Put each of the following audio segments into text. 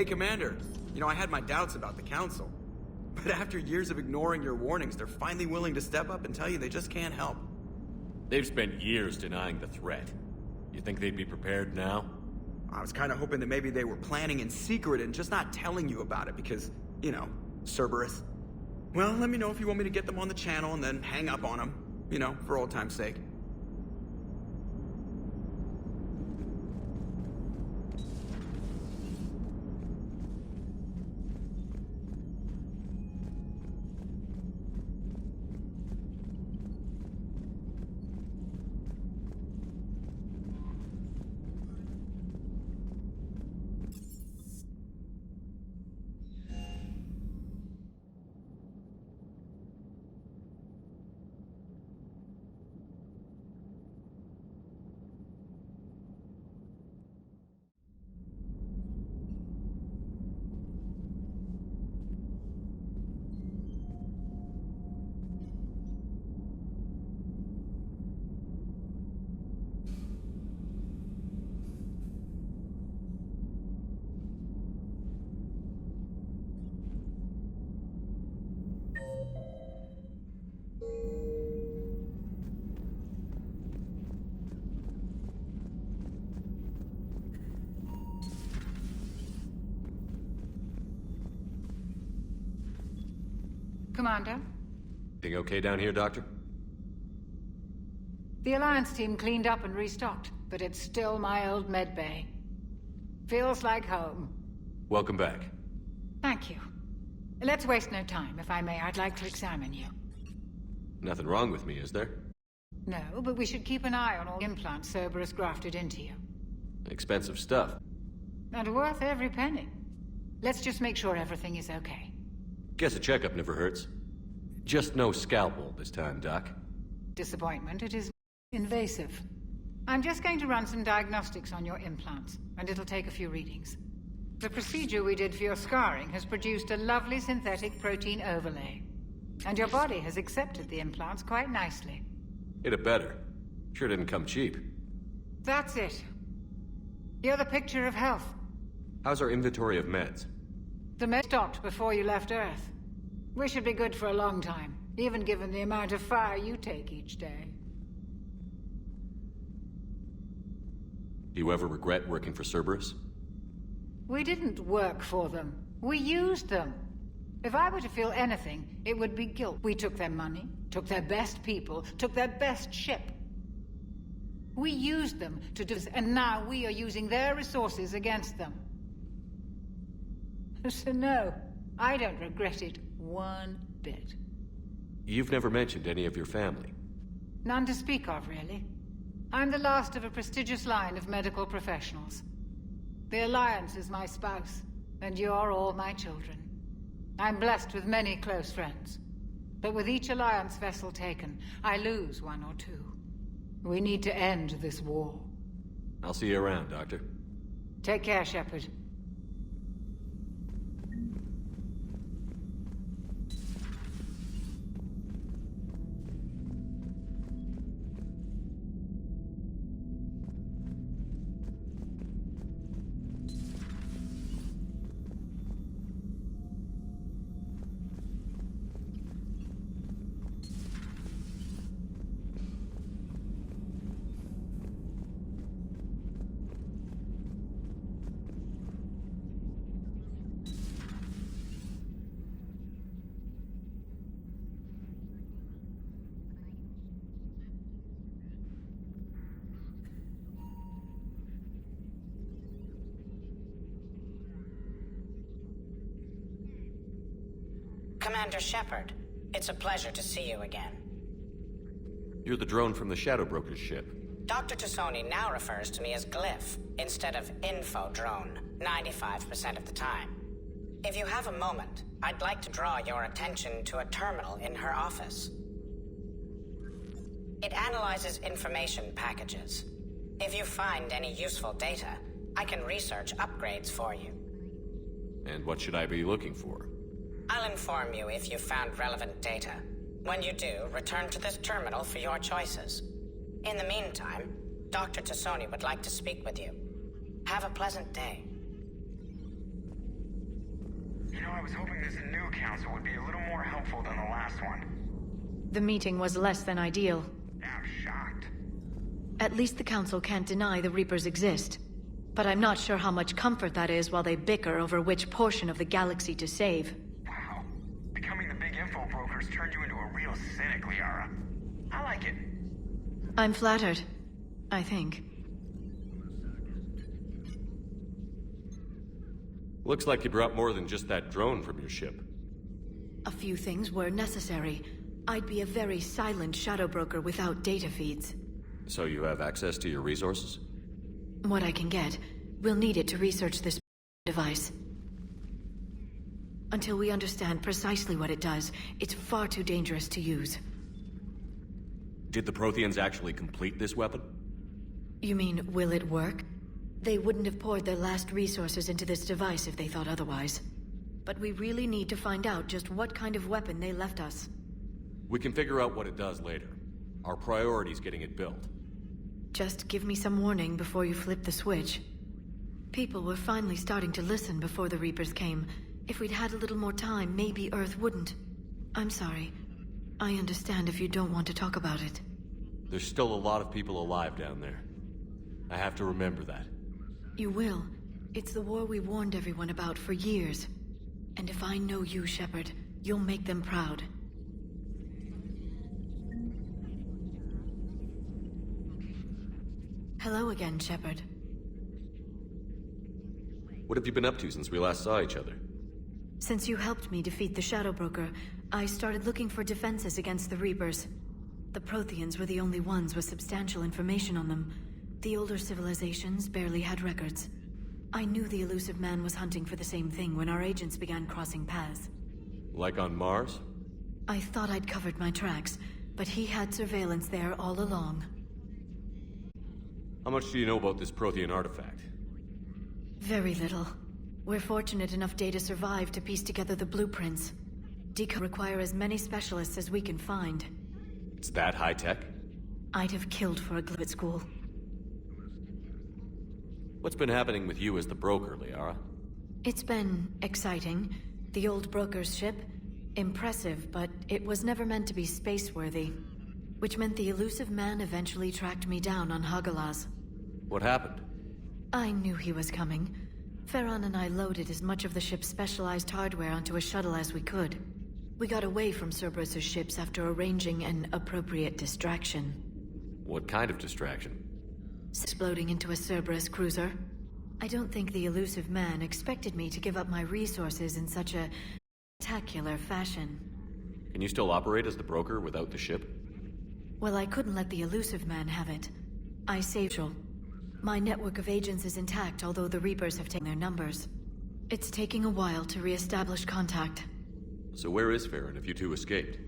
Hey, Commander. You know, I had my doubts about the Council. But after years of ignoring your warnings, they're finally willing to step up and tell you they just can't help. They've spent years denying the threat. You think they'd be prepared now? I was kind of hoping that maybe they were planning in secret and just not telling you about it because, you know, Cerberus. Well, let me know if you want me to get them on the channel and then hang up on them. You know, for old time's sake. Commander? Everything okay down here, Doctor? The Alliance team cleaned up and restocked, but it's still my old medbay. Feels like home. Welcome back. Thank you. Let's waste no time. If I may, I'd like to examine you. Nothing wrong with me, is there? No, but we should keep an eye on all implants Cerberus grafted into you. Expensive stuff. And worth every penny. Let's just make sure everything is okay. Guess a checkup never hurts. Just no scalpel this time, Doc. Disappointment, it is invasive. I'm just going to run some diagnostics on your implants, and it'll take a few readings. The procedure we did for your scarring has produced a lovely synthetic protein overlay. And your body has accepted the implants quite nicely. Hit it better. Sure didn't come cheap. That's it. You're the picture of health. How's our inventory of meds? The med stopped before you left Earth. We should be good for a long time, even given the amount of fire you take each day. Do you ever regret working for Cerberus? We didn't work for them. We used them. If I were to feel anything, it would be guilt. We took their money, took their best people, took their best ship. We used them to do this, and now we are using their resources against them. So no, I don't regret it one bit. You've never mentioned any of your family. None to speak of, really. I'm the last of a prestigious line of medical professionals. The Alliance is my spouse, and you're all my children. I'm blessed with many close friends. But with each Alliance vessel taken, I lose one or two. We need to end this war. I'll see you around, Doctor. Take care, Shepard. Commander Shepard, it's a pleasure to see you again. You're the drone from the Shadow Broker's ship. Dr. Tassoni now refers to me as Glyph, instead of Info Drone, 95% of the time. If you have a moment, I'd like to draw your attention to a terminal in her office. It analyzes information packages. If you find any useful data, I can research upgrades for you. And what should I be looking for? I'll inform you if you found relevant data. When you do, return to this terminal for your choices. In the meantime, Dr. Tassoni would like to speak with you. Have a pleasant day. You know, I was hoping this new council would be a little more helpful than the last one. The meeting was less than ideal. I'm shocked. At least the council can't deny the Reapers exist. But I'm not sure how much comfort that is while they bicker over which portion of the galaxy to save. Wow. Becoming the big info brokers turned you into a real cynic, Liara. I like it. I'm flattered. I think. Looks like you brought more than just that drone from your ship. A few things were necessary. I'd be a very silent shadow broker without data feeds. So you have access to your resources? What I can get. We'll need it to research this device. Until we understand precisely what it does, it's far too dangerous to use. Did the Protheans actually complete this weapon? You mean, will it work? They wouldn't have poured their last resources into this device if they thought otherwise. But we really need to find out just what kind of weapon they left us. We can figure out what it does later. Our priority's getting it built. Just give me some warning before you flip the switch. People were finally starting to listen before the Reapers came. If we'd had a little more time, maybe Earth wouldn't. I'm sorry. I understand if you don't want to talk about it. There's still a lot of people alive down there. I have to remember that. You will. It's the war we warned everyone about for years. And if I know you, Shepard, you'll make them proud. Hello again, Shepard. What have you been up to since we last saw each other? Since you helped me defeat the Shadow Broker, I started looking for defenses against the Reapers. The Protheans were the only ones with substantial information on them. The older civilizations barely had records. I knew the elusive man was hunting for the same thing when our agents began crossing paths. Like on Mars? I thought I'd covered my tracks, but he had surveillance there all along. How much do you know about this Prothean artifact? Very little. We're fortunate enough Data survived to piece together the blueprints. Decode require as many specialists as we can find. It's that high-tech? I'd have killed for a glib at school. What's been happening with you as the broker, Liara? It's been exciting. The old broker's ship? Impressive, but it was never meant to be space-worthy. Which meant the elusive man eventually tracked me down on Hagalaz. What happened? I knew he was coming. Farron and I loaded as much of the ship's specialized hardware onto a shuttle as we could. We got away from Cerberus' ships after arranging an appropriate distraction. What kind of distraction? Exploding into a Cerberus cruiser. I don't think the elusive man expected me to give up my resources in such a spectacular fashion. Can you still operate as the broker without the ship? Well, I couldn't let the elusive man have it. I saved you. My network of agents is intact, although the Reapers have taken their numbers. It's taking a while to re-establish contact. So where is Farron if you two escaped?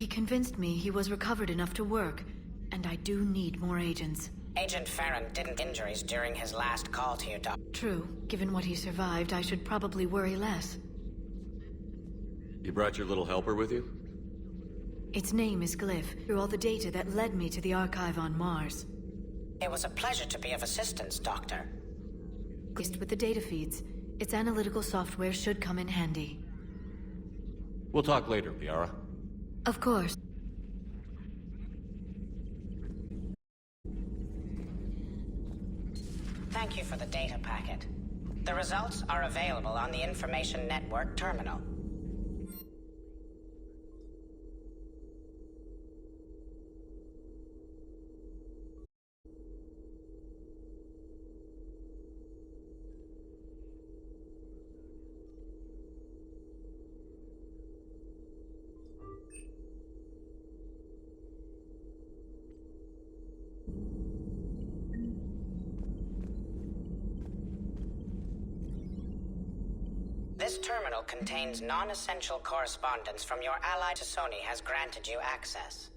He convinced me he was recovered enough to work, and I do need more agents. Agent Farron didn't injuries during his last call to you, Doc. True. Given what he survived, I should probably worry less. You brought your little helper with you? Its name is Glyph, through all the data that led me to the archive on Mars. It was a pleasure to be of assistance, Doctor. At least with the data feeds, its analytical software should come in handy. We'll talk later, Liara. Of course. Thank you for the data packet. The results are available on the Information Network terminal. This terminal contains non-essential correspondence from your ally Tassoni has granted you access.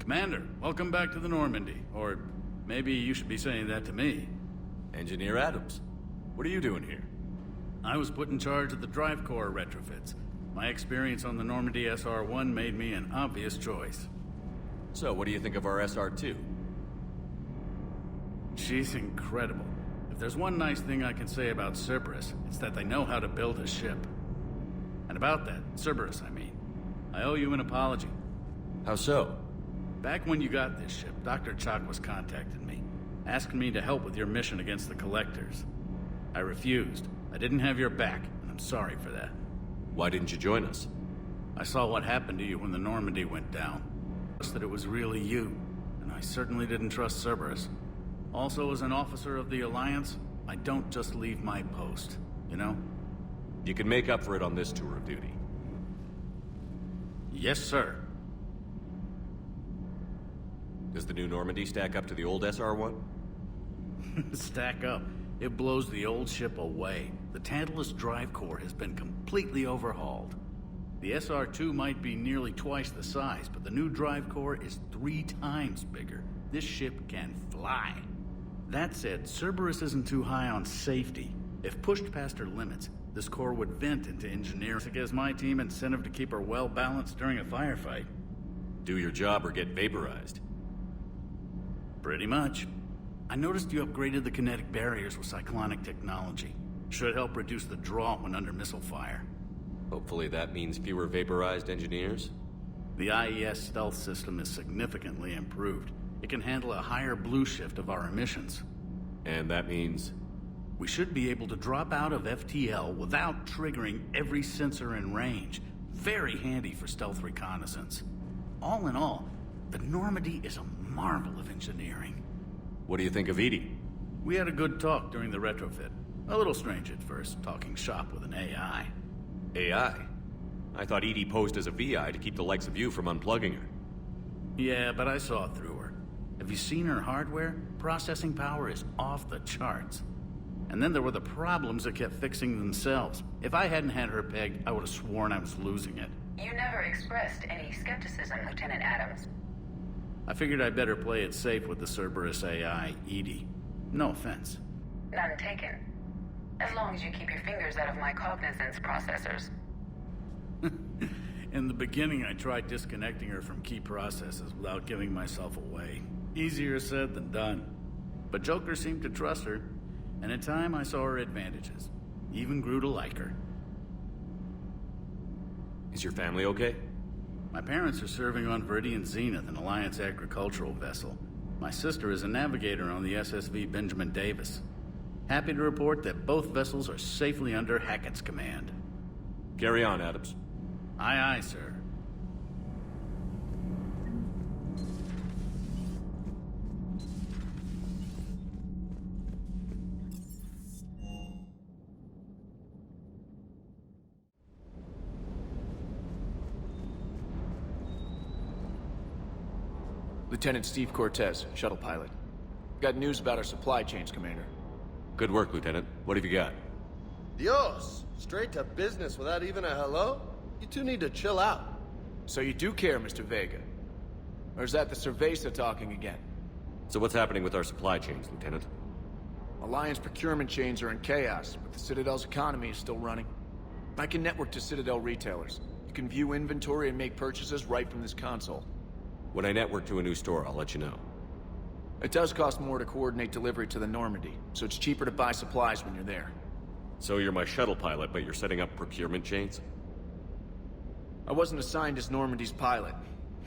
Commander, welcome back to the Normandy. Or maybe you should be saying that to me. Engineer Adams, what are you doing here? I was put in charge of the drive core retrofits. My experience on the Normandy SR-1 made me an obvious choice. So, what do you think of our SR-2? She's incredible. If there's one nice thing I can say about Cerberus, it's that they know how to build a ship. And about that, Cerberus, I mean, I owe you an apology. How so? Back when you got this ship, Dr. Chakwas contacted me, asking me to help with your mission against the Collectors. I refused. I didn't have your back, and I'm sorry for that. Why didn't you join us? I saw what happened to you when the Normandy went down. Just that it was really you, and I certainly didn't trust Cerberus. Also, as an officer of the Alliance, I don't just leave my post, you know? You can make up for it on this tour of duty. Yes, sir. Does the new Normandy stack up to the old SR-1? Stack up. It blows the old ship away. The Tantalus drive core has been completely overhauled. The SR-2 might be nearly twice the size, but the new drive core is 3 times bigger. This ship can fly. That said, Cerberus isn't too high on safety. If pushed past her limits, this core would vent into engineering. It gives my team incentive to keep her well-balanced during a firefight. Do your job or get vaporized. Pretty much. I noticed you upgraded the kinetic barriers with cyclonic technology. Should help reduce the draw when under missile fire. Hopefully that means fewer vaporized engineers? The IES stealth system is significantly improved. It can handle a higher blue shift of our emissions. And that means? We should be able to drop out of FTL without triggering every sensor in range. Very handy for stealth reconnaissance. All in all, the Normandy is a marvel of engineering. What do you think of Edie? We had a good talk during the retrofit. A little strange at first, talking shop with an AI. AI? I thought Edie posed as a VI to keep the likes of you from unplugging her. Yeah, but I saw through her. Have you seen her hardware? Processing power is off the charts. And then there were the problems that kept fixing themselves. If I hadn't had her pegged, I would have sworn I was losing it. You never expressed any skepticism, Lieutenant Adams. I figured I'd better play it safe with the Cerberus AI, Edie. No offense. None taken. As long as you keep your fingers out of my cognizance processors. In the beginning, I tried disconnecting her from key processes without giving myself away. Easier said than done. But Joker seemed to trust her, and in time I saw her advantages. Even grew to like her. Is your family okay? My parents are serving on Viridian Zenith, an Alliance agricultural vessel. My sister is a navigator on the SSV Benjamin Davis. Happy to report that both vessels are safely under Hackett's command. Carry on, Adams. Aye, aye, sir. Lieutenant Steve Cortez, shuttle pilot. Got news about our supply chains, Commander. Good work, Lieutenant. What have you got? Dios! Straight to business without even a hello? You two need to chill out. So you do care, Mr. Vega? Or is that the Cerveza talking again? So what's happening with our supply chains, Lieutenant? Alliance procurement chains are in chaos, but the Citadel's economy is still running. I can network to Citadel retailers. You can view inventory and make purchases right from this console. When I network to a new store, I'll let you know. It does cost more to coordinate delivery to the Normandy, so it's cheaper to buy supplies when you're there. So you're my shuttle pilot, but you're setting up procurement chains? I wasn't assigned as Normandy's pilot.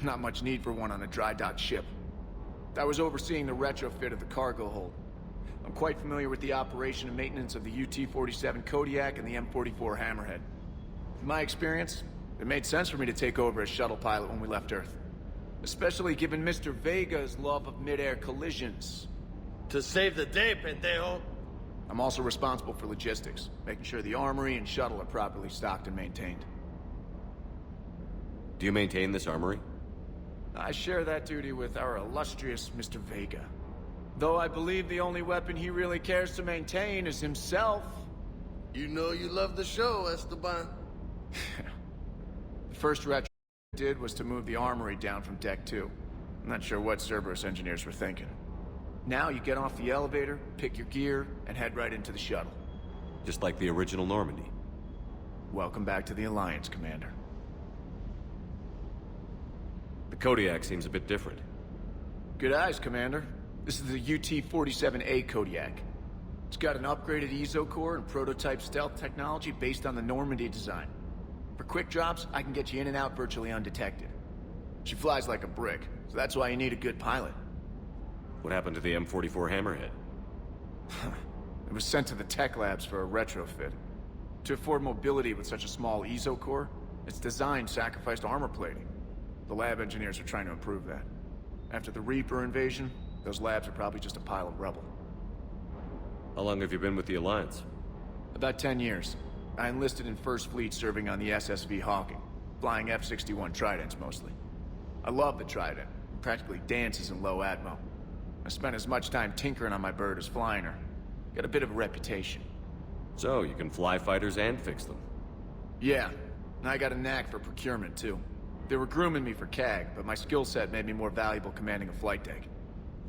Not much need for one on a dry dock ship. I was overseeing the retrofit of the cargo hold. I'm quite familiar with the operation and maintenance of the UT-47 Kodiak and the M44 Hammerhead. In my experience, it made sense for me to take over as shuttle pilot when we left Earth. Especially given Mr. Vega's love of mid-air collisions. To save the day, pendejo. I'm also responsible for logistics, making sure the armory and shuttle are properly stocked and maintained. Do you maintain this armory? I share that duty with our illustrious Mr. Vega. Though I believe the only weapon he really cares to maintain is himself. You know you love the show, Esteban. The first retro I did was to move the armory down from Deck 2. I'm not sure what Cerberus engineers were thinking. Now you get off the elevator, pick your gear, and head right into the shuttle. Just like the original Normandy. Welcome back to the Alliance, Commander. The Kodiak seems a bit different. Good eyes, Commander. This is the UT-47A Kodiak. It's got an upgraded EZO core and prototype stealth technology based on the Normandy design. For quick drops, I can get you in and out virtually undetected. She flies like a brick, so that's why you need a good pilot. What happened to the M44 Hammerhead? It was sent to the tech labs for a retrofit. To afford mobility with such a small EZO core, its design sacrificed armor plating. The lab engineers are trying to improve that. After the Reaper invasion, those labs are probably just a pile of rubble. How long have you been with the Alliance? About 10 years. I enlisted in First Fleet serving on the SSV Hawking, flying F-61 Tridents mostly. I love the Trident. It practically dances in low atmo. I spent as much time tinkering on my bird as flying her. Got a bit of a reputation. So, you can fly fighters and fix them. Yeah, and I got a knack for procurement too. They were grooming me for CAG, but my skill set made me more valuable commanding a flight deck.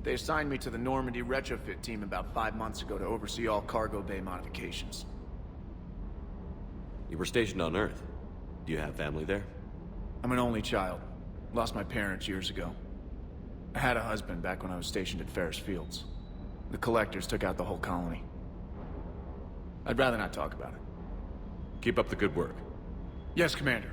They assigned me to the Normandy retrofit team about 5 months ago to oversee all cargo bay modifications. You were stationed on Earth. Do you have family there? I'm an only child. Lost my parents years ago. I had a husband back when I was stationed at Ferris Fields. The collectors took out the whole colony. I'd rather not talk about it. Keep up the good work. Yes, Commander.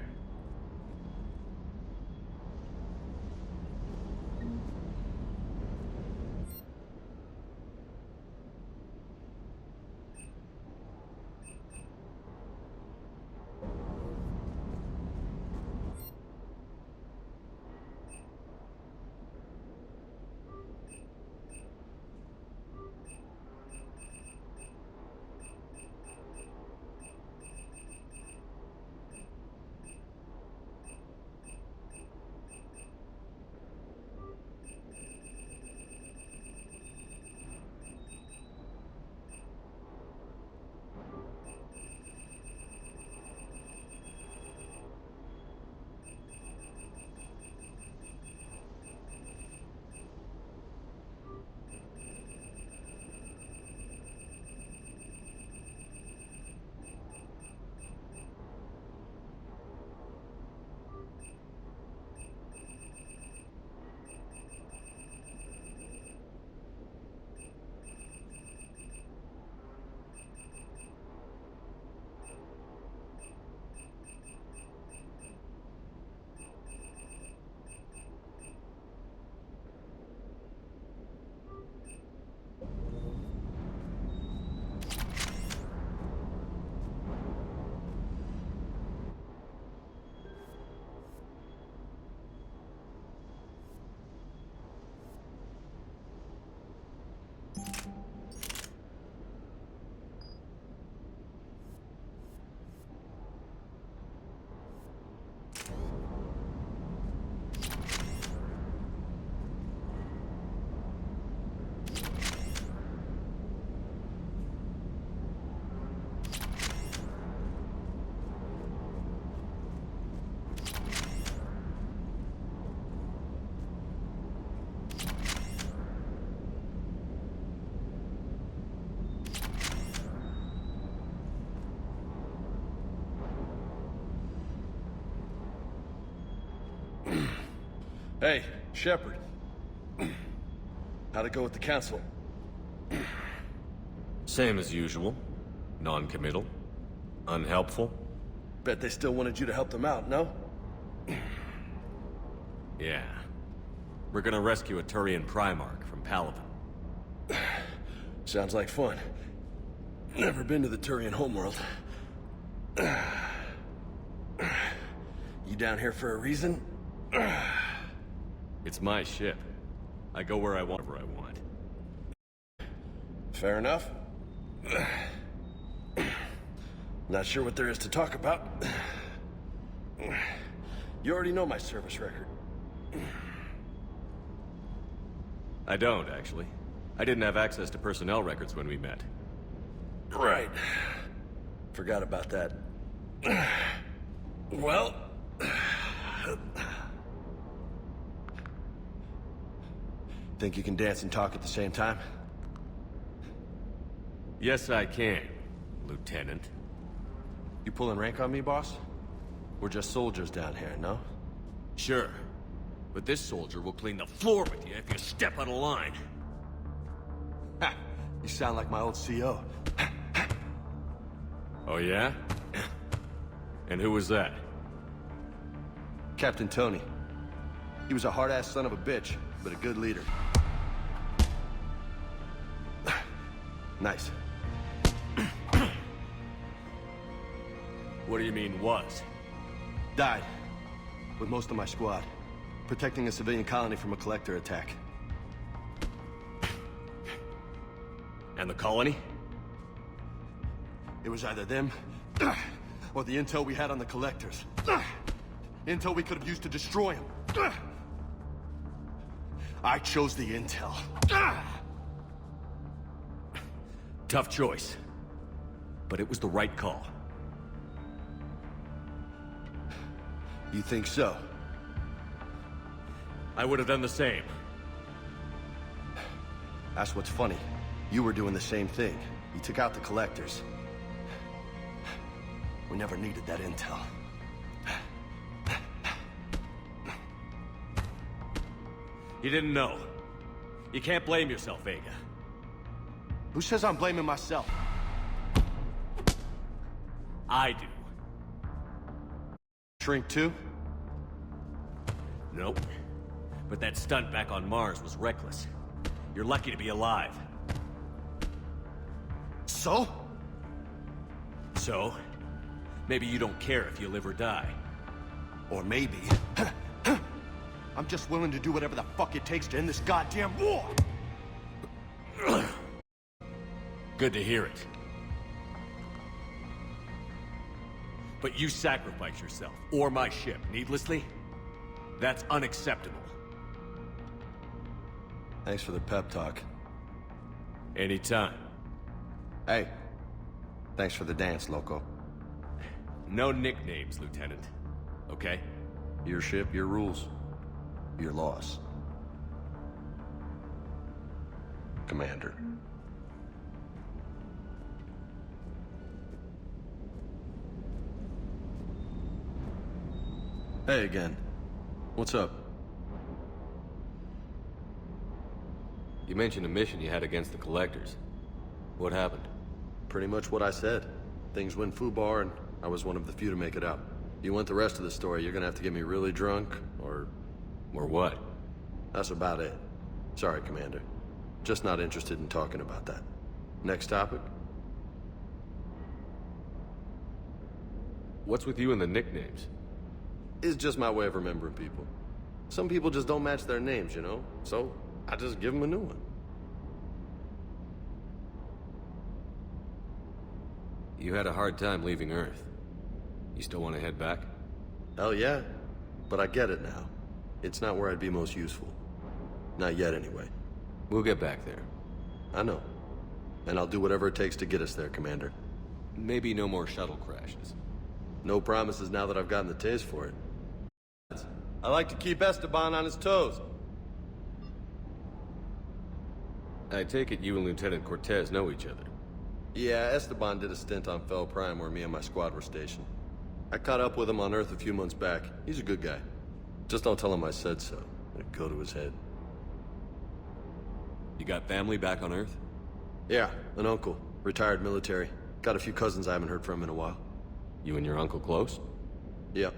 Hey, Shepard. How'd it go with the council? Same as usual. Non-committal. Unhelpful. Bet they still wanted you to help them out, no? Yeah. We're gonna rescue a Turian Primarch from Palaven. Sounds like fun. Never been to the Turian homeworld. You down here for a reason? It's my ship. I go where I want, wherever I want. Fair enough. Not sure what there is to talk about. You already know my service record. I don't, actually. I didn't have access to personnel records when we met. Right. Forgot about that. Well... Think you can dance and talk at the same time? Yes, I can, Lieutenant. You pulling rank on me, boss? We're just soldiers down here, no? Sure. But this soldier will clean the floor with you if you step out of line. Ha! You sound like my old CO. Oh, yeah? And who was that? Captain Tony. He was a hard-ass son of a bitch, but a good leader. Nice. What do you mean, was? Died. With most of my squad. Protecting a civilian colony from a collector attack. And the colony? It was either them, or the intel we had on the collectors. Intel we could have used to destroy them. I chose the intel. Tough choice. But it was the right call. You think so? I would have done the same. That's what's funny. You were doing the same thing. You took out the collectors. We never needed that intel. You didn't know. You can't blame yourself, Vega. Who says I'm blaming myself? I do. Shrink too? Nope. But that stunt back on Mars was reckless. You're lucky to be alive. So? So? Maybe you don't care if you live or die. Or maybe... I'm just willing to do whatever the fuck it takes to end this goddamn war! Good to hear it. But you sacrifice yourself, or my ship, needlessly? That's unacceptable. Thanks for the pep talk. Anytime. Hey, thanks for the dance, loco. No nicknames, Lieutenant. Okay? Your ship, your rules. Your loss. Commander. Hey again. What's up? You mentioned a mission you had against the Collectors. What happened? Pretty much what I said. Things went foobar, and I was one of the few to make it out. You want the rest of the story, you're gonna have to get me really drunk, or... Or what? That's about it. Sorry, Commander. Just not interested in talking about that. Next topic? What's with you and the nicknames? It's just my way of remembering people. Some people just don't match their names, you know? So, I just give them a new one. You had a hard time leaving Earth. You still want to head back? Hell yeah. But I get it now. It's not where I'd be most useful. Not yet, anyway. We'll get back there. I know. And I'll do whatever it takes to get us there, Commander. Maybe no more shuttle crashes. No promises now that I've gotten the taste for it. I like to keep Esteban on his toes. I take it you and Lieutenant Cortez know each other. Yeah, Esteban did a stint on Fel Prime where me and my squad were stationed. I caught up with him on Earth a few months back. He's a good guy. Just don't tell him I said so, It'd go to his head. You got family back on Earth? Yeah, an uncle. Retired military. Got a few cousins I haven't heard from in a while. You and your uncle close? Yep.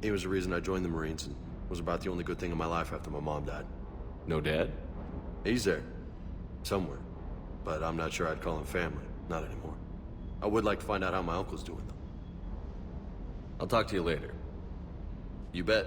He was the reason I joined the Marines and was about the only good thing in my life after my mom died. No dad? He's there. Somewhere. But I'm not sure I'd call him family. Not anymore. I would like to find out how my uncle's doing, though. I'll talk to you later. You bet.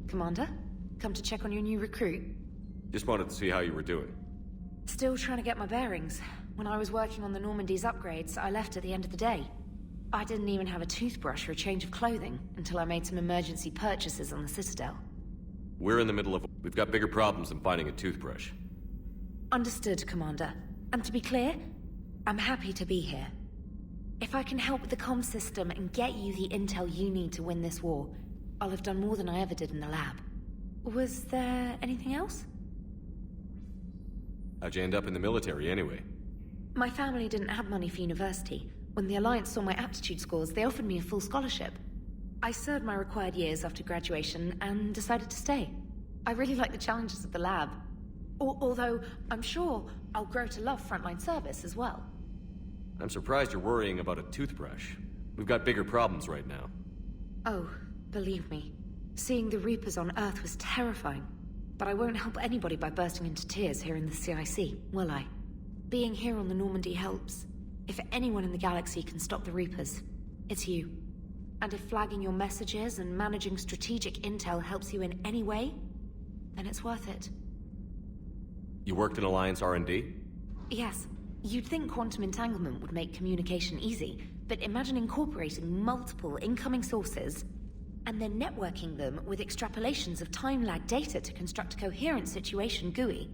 Commander? Come to check on your new recruit? Just wanted to see how you were doing. Still trying to get my bearings. When I was working on the Normandy's upgrades, I left at the end of the day. I didn't even have a toothbrush or a change of clothing until I made some emergency purchases on the Citadel. We're in the middle of... We've got bigger problems than finding a toothbrush. Understood, Commander. And to be clear, I'm happy to be here. If I can help with the comm system and get you the intel you need to win this war, I'll have done more than I ever did in the lab. Was there anything else? How'd you end up in the military, anyway? My family didn't have money for university. When the Alliance saw my aptitude scores, they offered me a full scholarship. I served my required years after graduation and decided to stay. I really like the challenges of the lab. Although, I'm sure I'll grow to love frontline service as well. I'm surprised you're worrying about a toothbrush. We've got bigger problems right now. Oh, believe me. Seeing the Reapers on Earth was terrifying. But I won't help anybody by bursting into tears here in the CIC, will I? Being here on the Normandy helps. If anyone in the galaxy can stop the Reapers, it's you. And if flagging your messages and managing strategic intel helps you in any way, then it's worth it. You worked in Alliance R&D? Yes. You'd think quantum entanglement would make communication easy, but imagine incorporating multiple incoming sources and then networking them with extrapolations of time-lag data to construct a coherent situation GUI.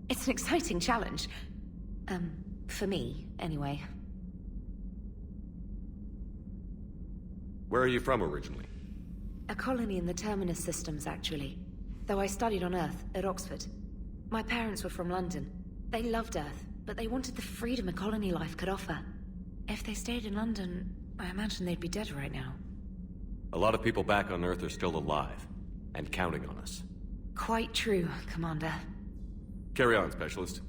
It's an exciting challenge. For me, anyway. Where are you from originally? A colony in the Terminus systems, actually. Though I studied on Earth, at Oxford. My parents were from London. They loved Earth, but they wanted the freedom a colony life could offer. If they stayed in London, I imagine they'd be dead right now. A lot of people back on Earth are still alive, and counting on us. Quite true, Commander. Carry on, Specialist.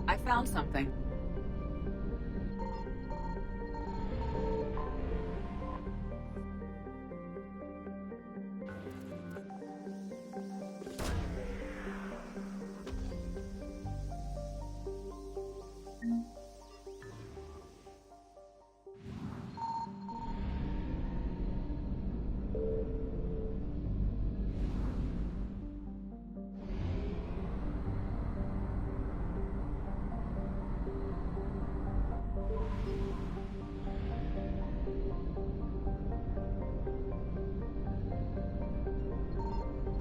I found something.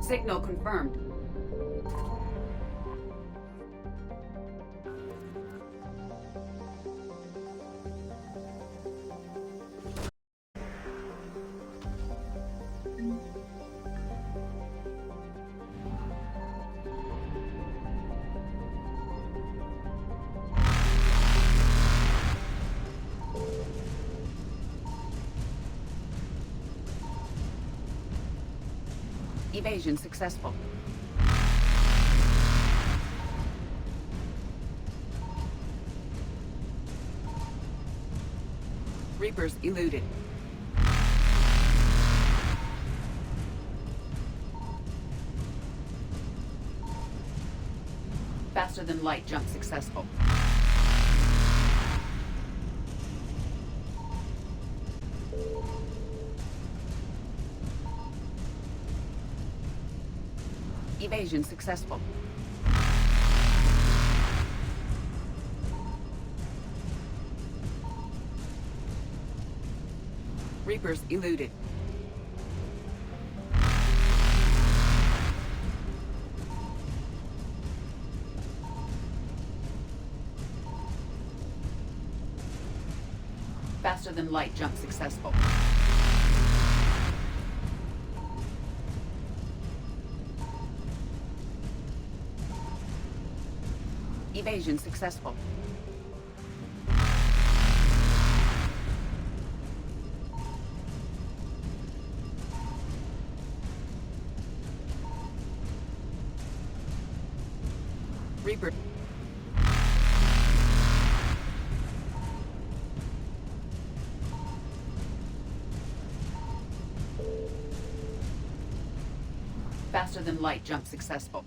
Signal confirmed. Evasion successful. Reapers eluded. Faster than light jump successful. Evasion successful. Reapers eluded. Faster than light jump successful. Evasion successful. Reaper. Faster than light jump successful.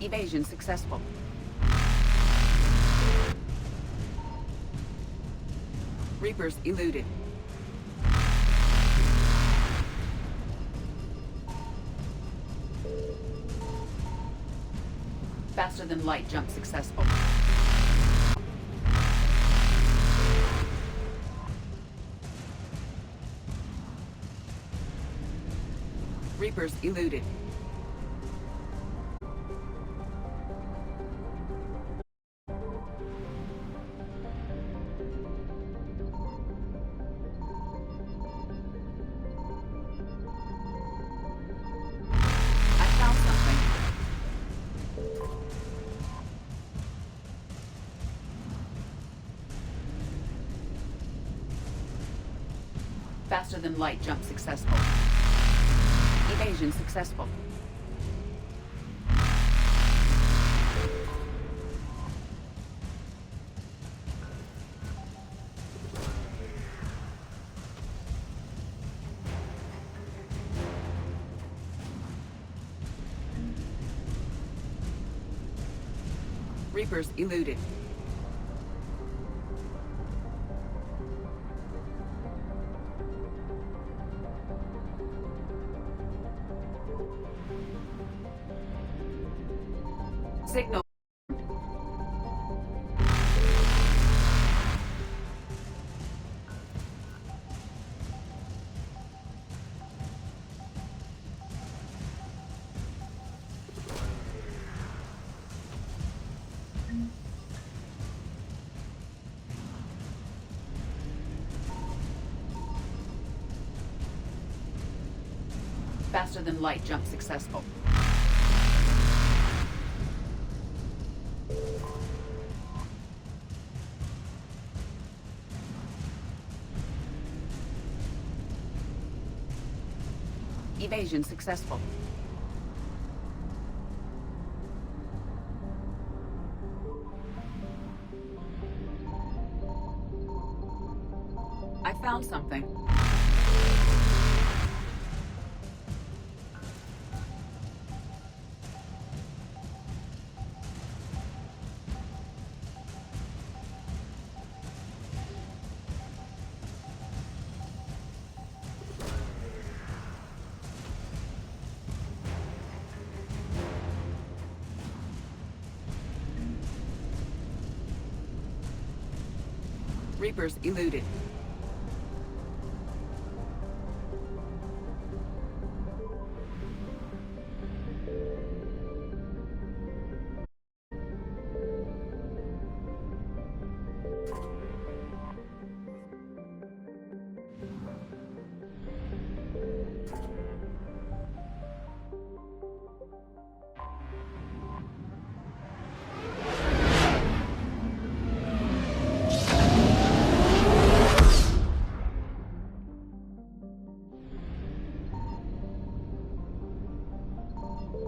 Evasion successful. Reapers eluded. Faster than light jump successful. Reapers eluded. Faster than light jump successful. Evasion successful. Reapers eluded. Signal. Faster than light jump successful. Evasion successful. I found something. Reapers eluded.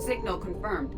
Signal confirmed.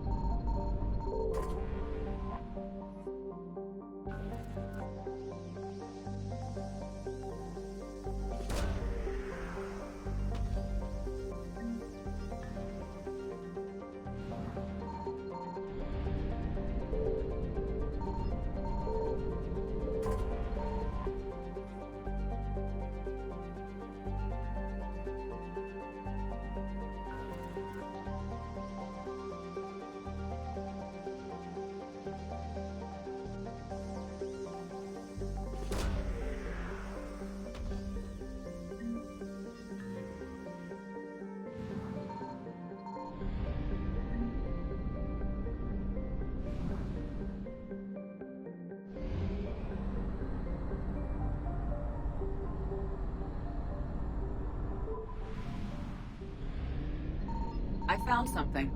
I found something.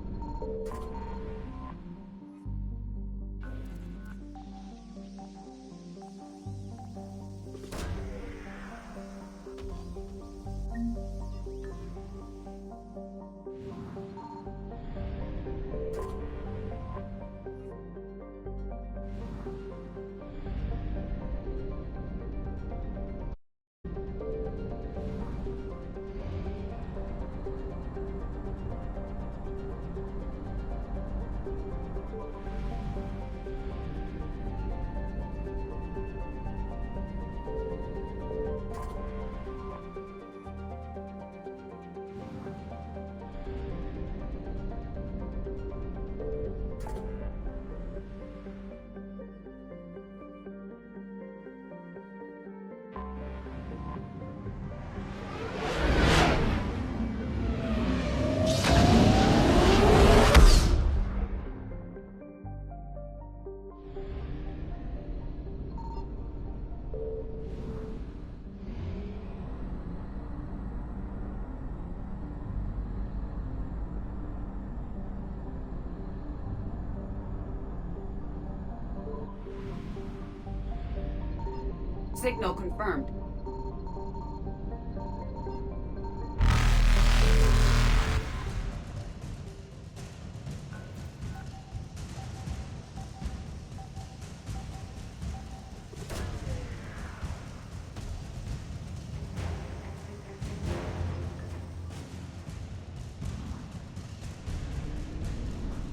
Signal confirmed.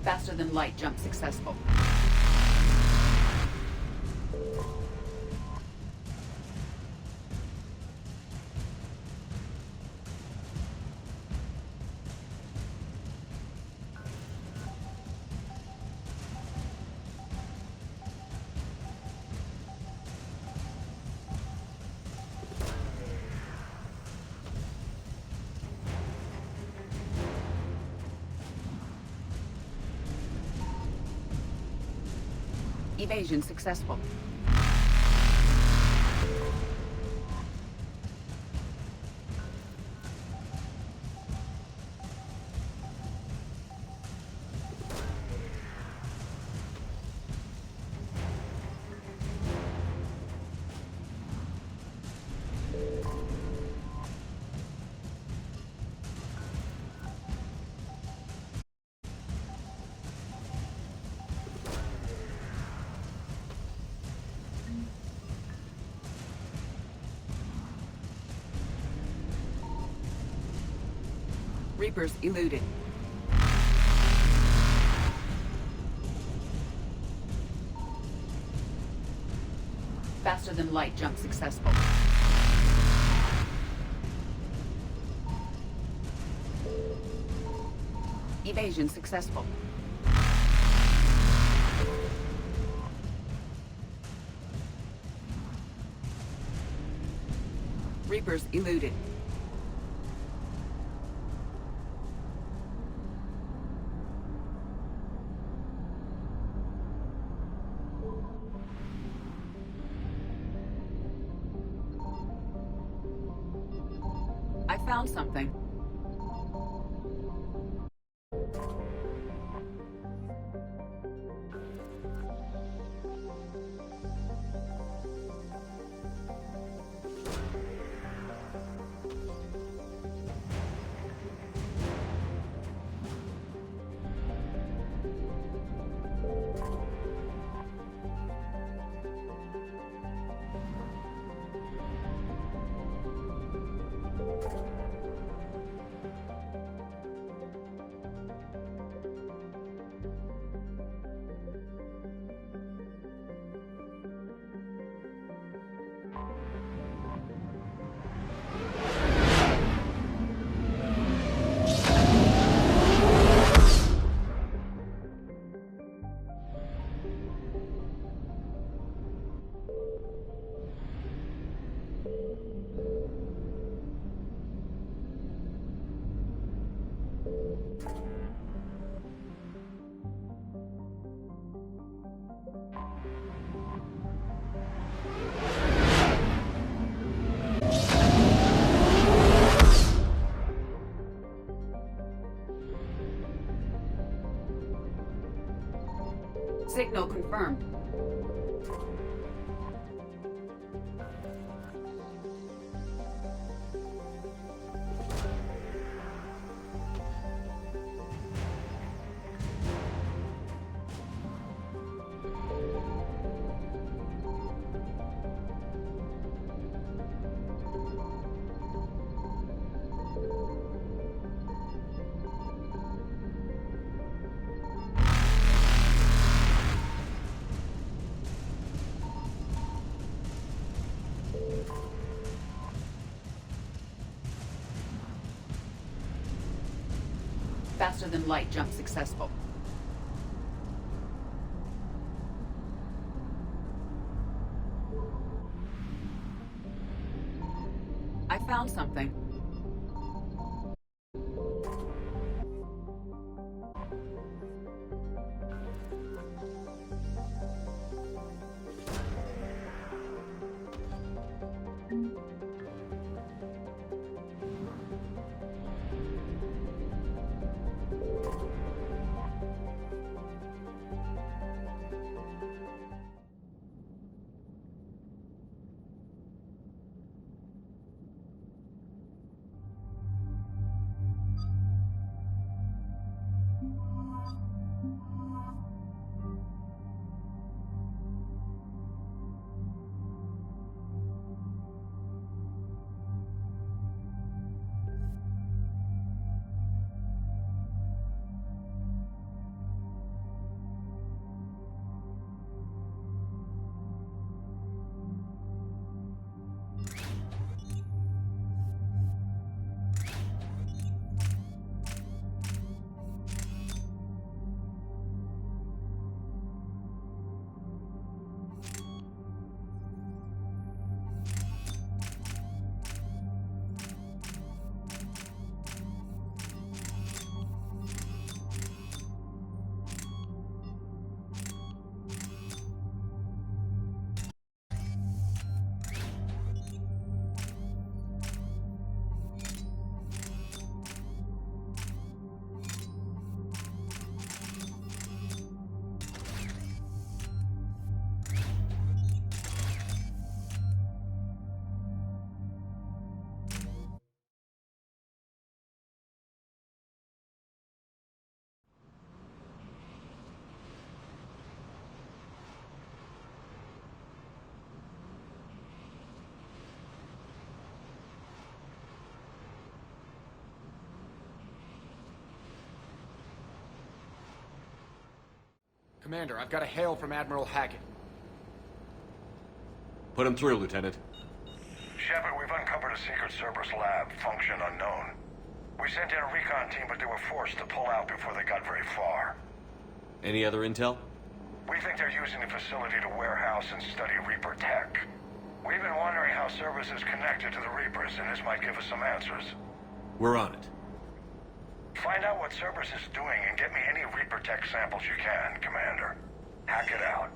Faster than light jump successful. Evasion successful. Reapers eluded. Faster than light jump successful. Evasion successful. Reapers eluded. I found something. Signal confirmed. Faster than light jump successful. I found something. Commander, I've got a hail from Admiral Hackett. Put him through, Lieutenant. Shepard, we've uncovered a secret Cerberus lab, function unknown. We sent in a recon team, but they were forced to pull out before they got very far. Any other intel? We think they're using the facility to warehouse and study Reaper tech. We've been wondering how Cerberus is connected to the Reapers, and this might give us some answers. We're on it. Find out what Cerberus is doing and get me any Reaper tech samples you can, Commander. Hack it out.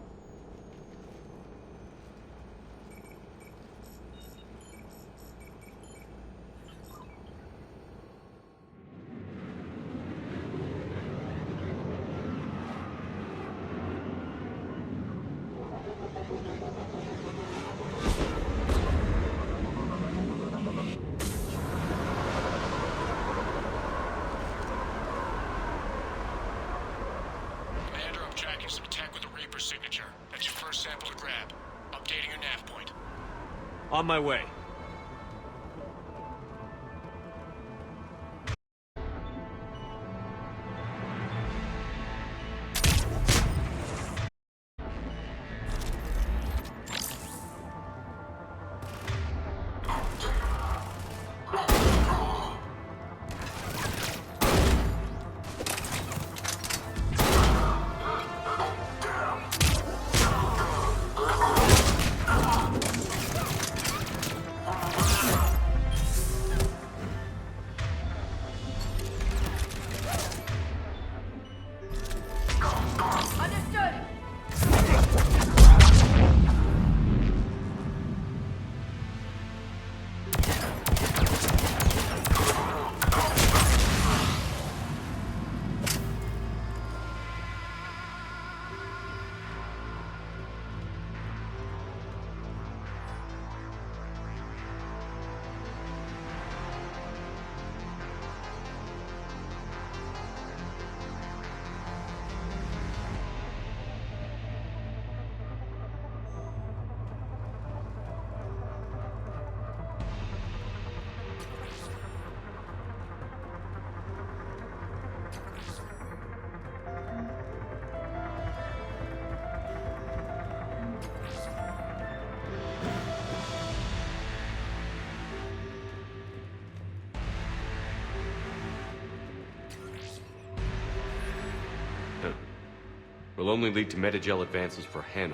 Some tech with a Reaper signature. That's your first sample to grab. Updating your nav point. On my way. Will only lead to metagel advances for Hanar.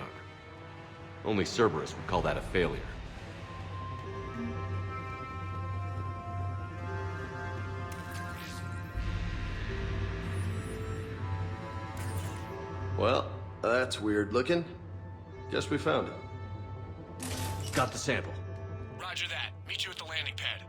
Only Cerberus would call that a failure. Well, that's weird looking. Guess we found it. Got the sample. Roger that. Meet you at the landing pad.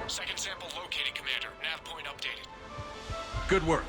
Second sample located, Commander. Nav point updated. Good work.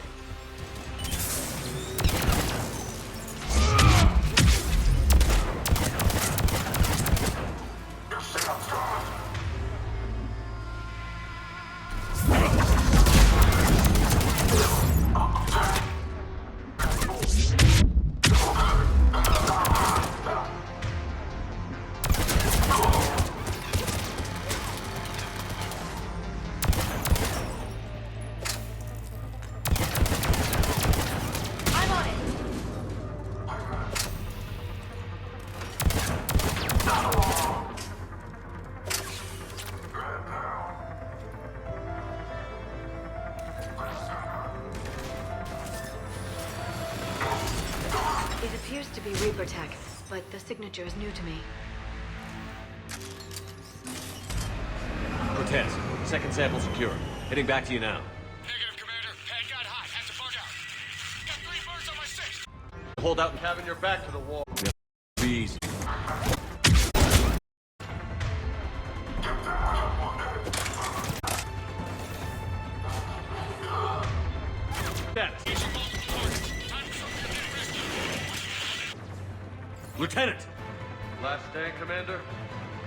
It appears to be Reaper tech, but the signature is new to me. Cortez, second sample secure. Heading back to you now. Negative, Commander. Pad got hot. Have to bug out. Got 3 birds on my 6. Hold out and having your back to the wall. Be easy. Status. Lieutenant! Last stand, Commander?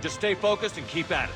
Just stay focused and keep at it.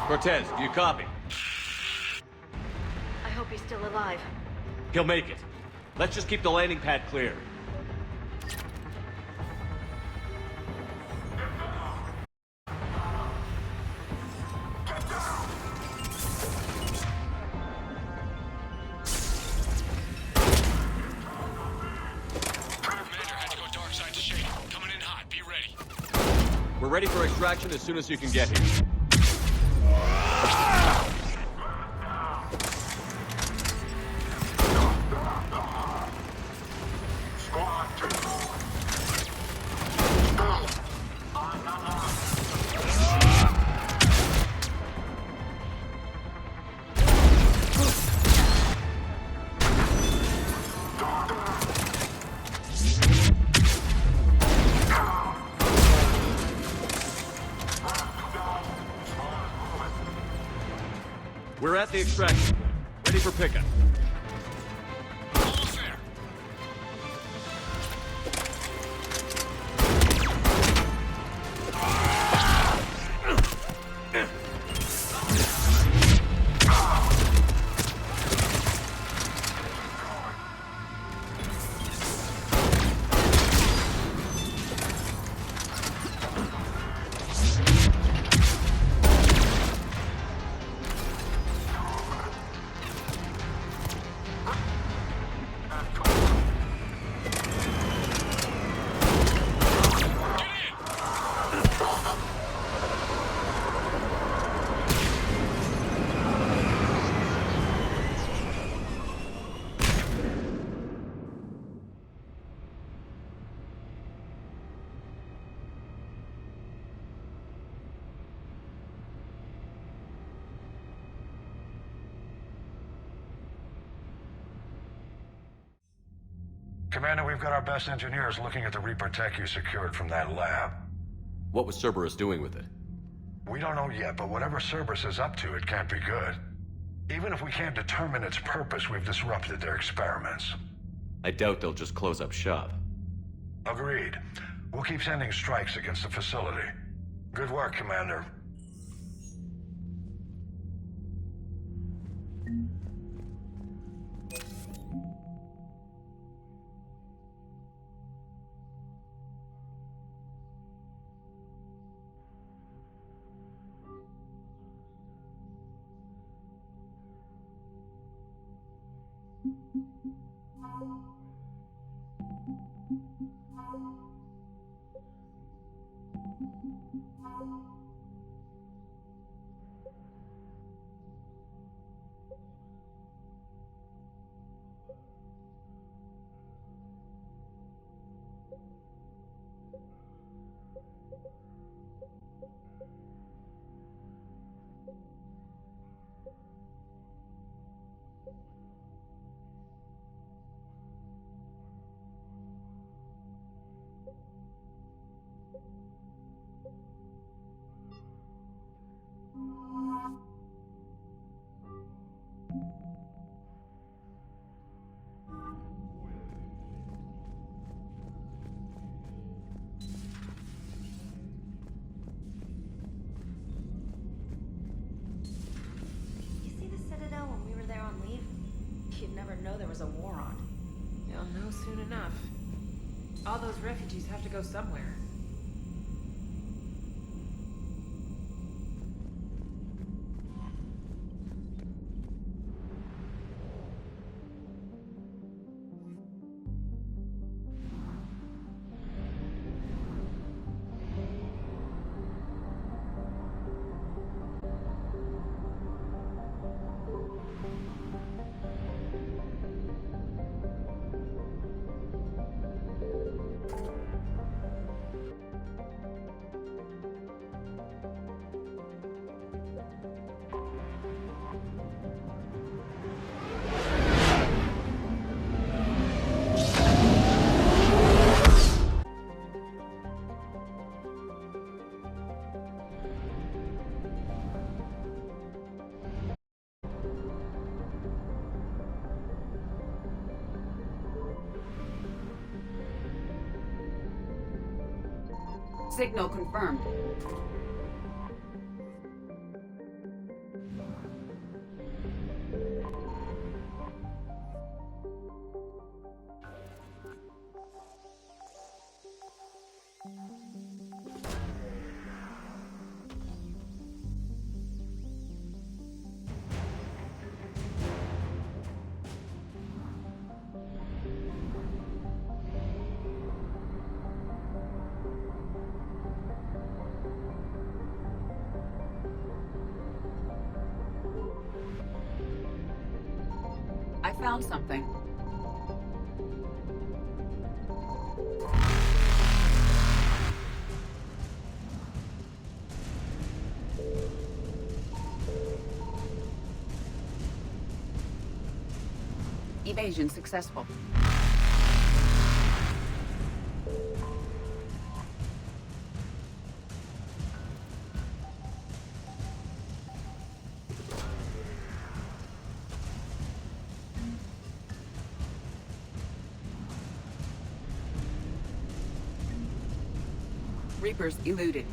Cortez, do you copy? I hope he's still alive. He'll make it. Let's just keep the landing pad clear. Commander had to go dark side to shade. Coming in hot. Be ready. We're ready for extraction as soon as you can get here. We're at the extraction point. Ready for pickup. Almost there. Commander, we've got our best engineers looking at the Reaper tech you secured from that lab. What was Cerberus doing with it? We don't know yet, but whatever Cerberus is up to, it can't be good. Even if we can't determine its purpose, we've disrupted their experiments. I doubt they'll just close up shop. Agreed. We'll keep sending strikes against the facility. Good work, Commander. You'd never know there was a war on. You'll know soon enough. All those refugees have to go somewhere. Signal confirmed. I found something. Evasion successful. Reapers eluded.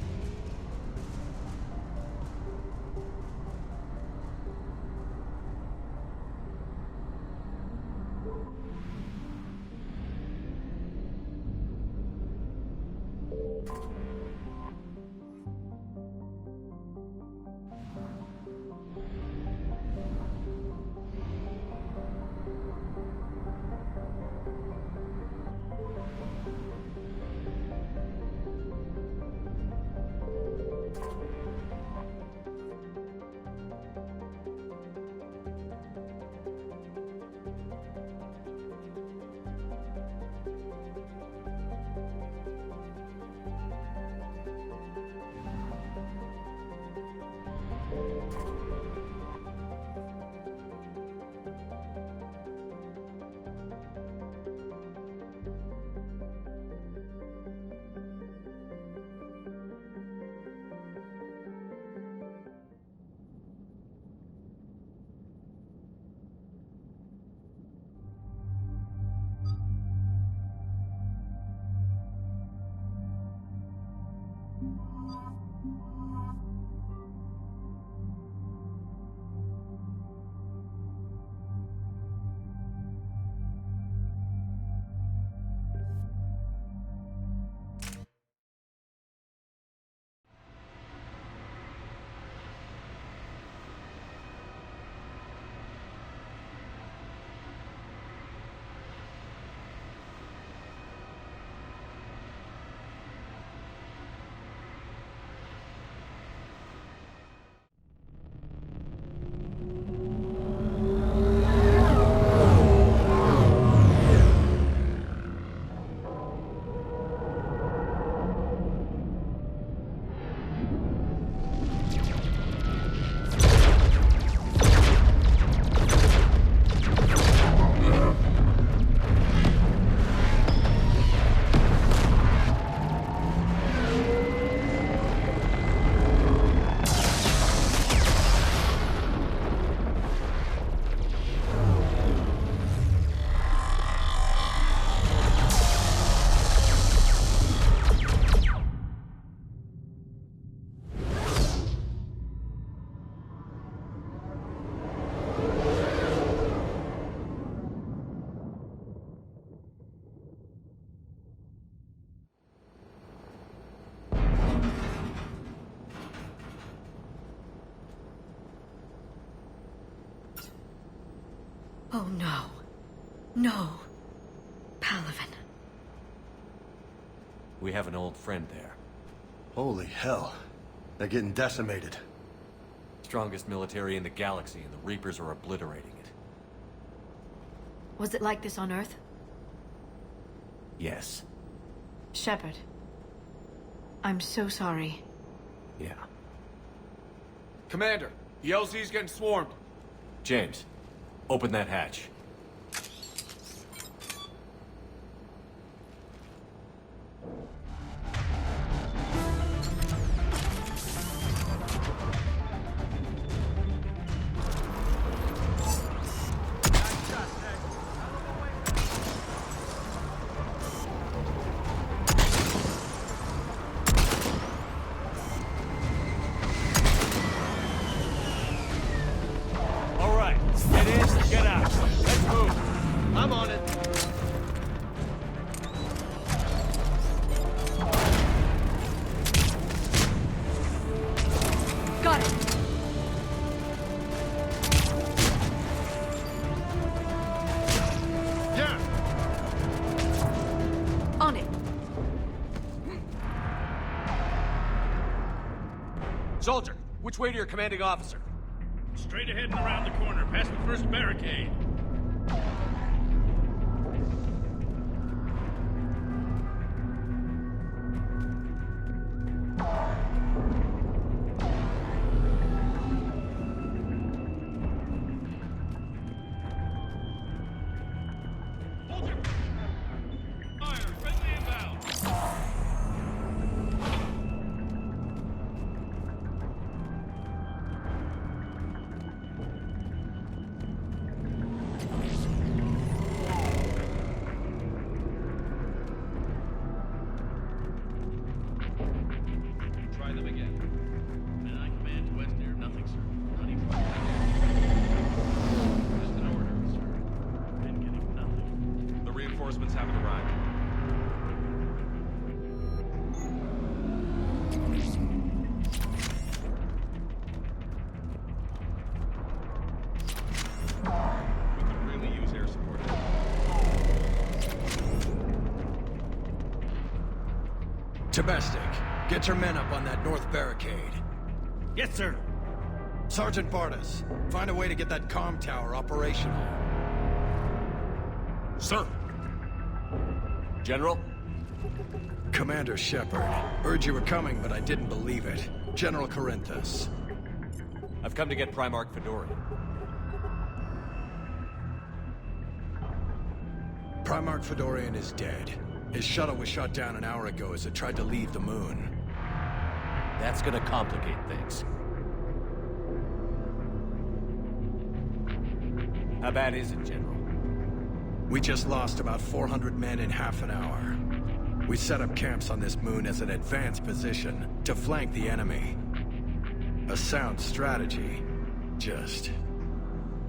Oh no. No. Palaven. We have an old friend there. Holy hell. They're getting decimated. Strongest military in the galaxy, and the Reapers are obliterating it. Was it like this on Earth? Yes. Shepard. I'm so sorry. Yeah. Commander, the LZ's getting swarmed. James, open that hatch. Soldier, which way to your commanding officer? Straight ahead and around the corner, past the first barricade. Haven't arrived. We could really use air support. Domestic, get your men up on that north barricade. Yes, sir. Sergeant Bartas, find a way to get that comm tower operational. Sir. General? Commander Shepard. Heard you were coming, but I didn't believe it. General Corinthus. I've come to get Primarch Fedorian. Primarch Fedorian is dead. His shuttle was shot down an hour ago as it tried to leave the moon. That's gonna complicate things. How bad is it, General? We just lost about 400 men in half an hour. We set up camps on this moon as an advanced position to flank the enemy. A sound strategy. Just...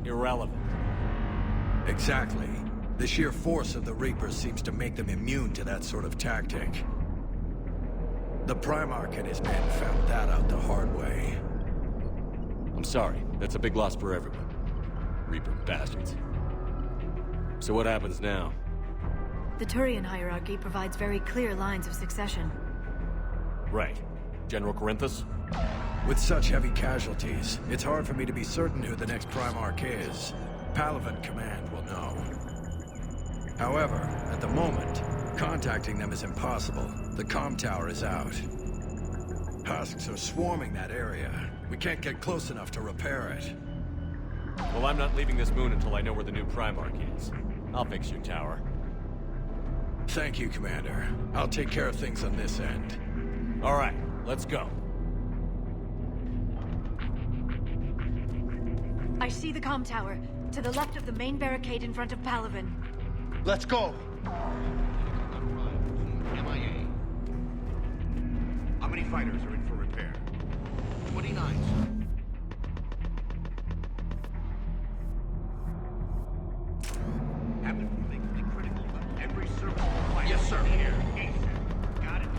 irrelevant. Exactly. The sheer force of the Reapers seems to make them immune to that sort of tactic. The Primarch and his men found that out the hard way. I'm sorry. That's a big loss for everyone. Reaper bastards. So what happens now? The Turian hierarchy provides very clear lines of succession. Right. General Corinthus? With such heavy casualties, it's hard for me to be certain who the next Primarch is. Palaven Command will know. However, at the moment, contacting them is impossible. The comm tower is out. Husks are swarming that area. We can't get close enough to repair it. Well, I'm not leaving this moon until I know where the new Primarch is. I'll fix your tower. Thank you, Commander. I'll take care of things on this end. All right, let's go. I see the comm tower, to the left of the main barricade in front of Palaven. Let's go! MIA. How many fighters are in for repair? 29, sir. Have it completely critical level. Every service required. Yes, sir. Here. Got it.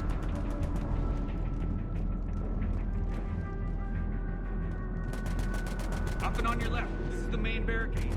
Up and on your left. This is the main barricade.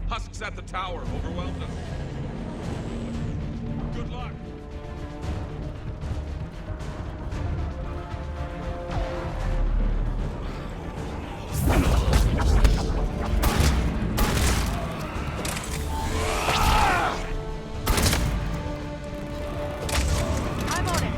Husks at the tower overwhelmed us. Good luck. I'm on it.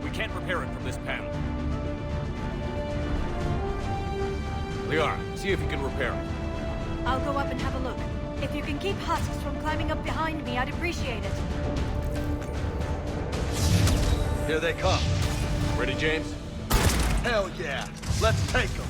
We can't repair it from this panel. Liara, see if you can repair it. I'll go up and have a look. If you can keep husks from climbing up behind me, I'd appreciate it. Here they come. Ready, James? Hell yeah! Let's take them!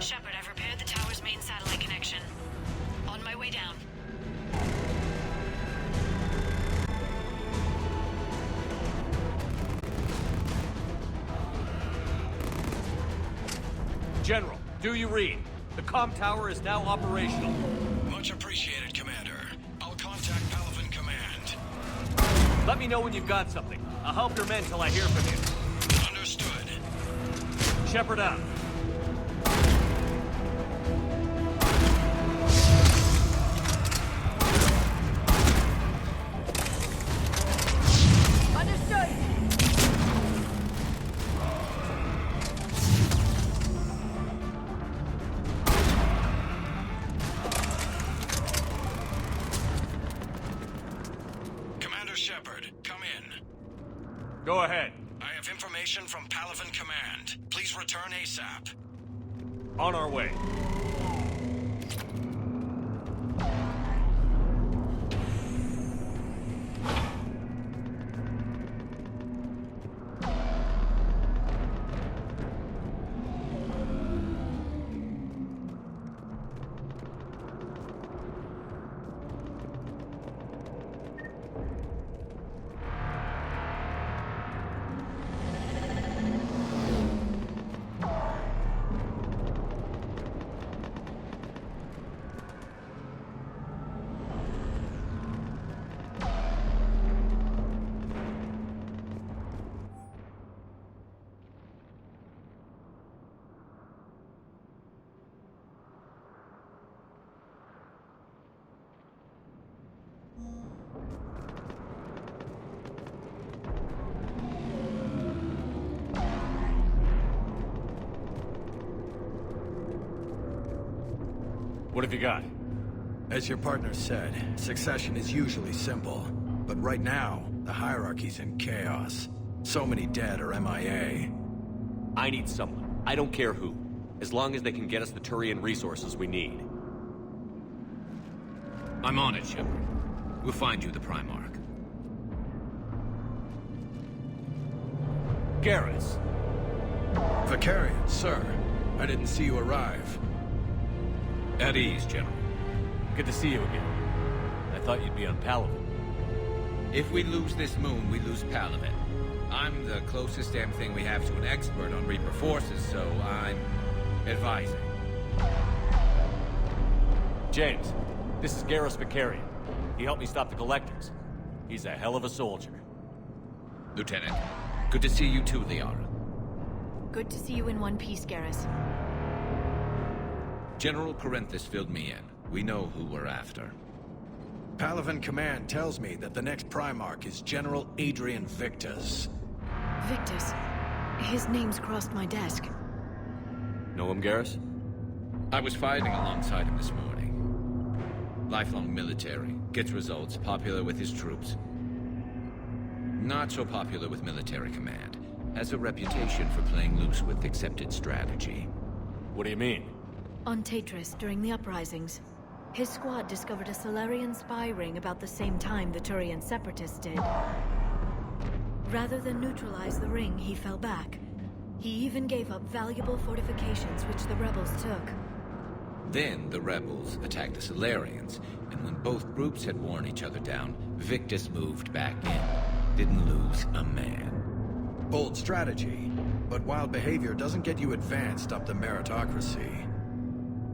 Shepard, I've repaired the tower's main satellite connection. On my way down. General, do you read? The comm tower is now operational. Much appreciated, Commander. I'll contact Palaven Command. Let me know when you've got something. I'll help your men till I hear from you. Understood. Shepard out. Understood! Commander Shepard, come in. Go ahead. I have information from Palaven Command. Please return ASAP. On our way. What have you got? As your partner said, succession is usually simple. But right now, the hierarchy's in chaos. So many dead or MIA. I need someone. I don't care who. As long as they can get us the Turian resources we need. I'm on it, Shepard. We'll find you the Primarch. Garrus. Vicarian, sir. I didn't see you arrive. At ease, General. Good to see you again. I thought you'd be on Palaven. If we lose this moon, we lose Palaven. I'm the closest damn thing we have to an expert on Reaper forces, so I'm advising. James, this is Garrus Vicarian. He helped me stop the Collectors. He's a hell of a soldier. Lieutenant, good to see you too, Liara. Good to see you in one piece, Garrus. General Corinthus filled me in. We know who we're after. Palaven Command tells me that the next Primarch is General Adrian Victus. Victus. His name's crossed my desk. Know him, Garrus? I was fighting alongside him this morning. Lifelong military, gets results, popular with his troops. Not so popular with military command. Has a reputation for playing loose with accepted strategy. What do you mean? On Tatris, during the uprisings, his squad discovered a Solarian spy ring about the same time the Turian Separatists did. Rather than neutralize the ring, he fell back. He even gave up valuable fortifications which the rebels took. Then the rebels attacked the Solarians, and when both groups had worn each other down, Victus moved back in. Didn't lose a man. Bold strategy, but wild behavior doesn't get you advanced up the meritocracy.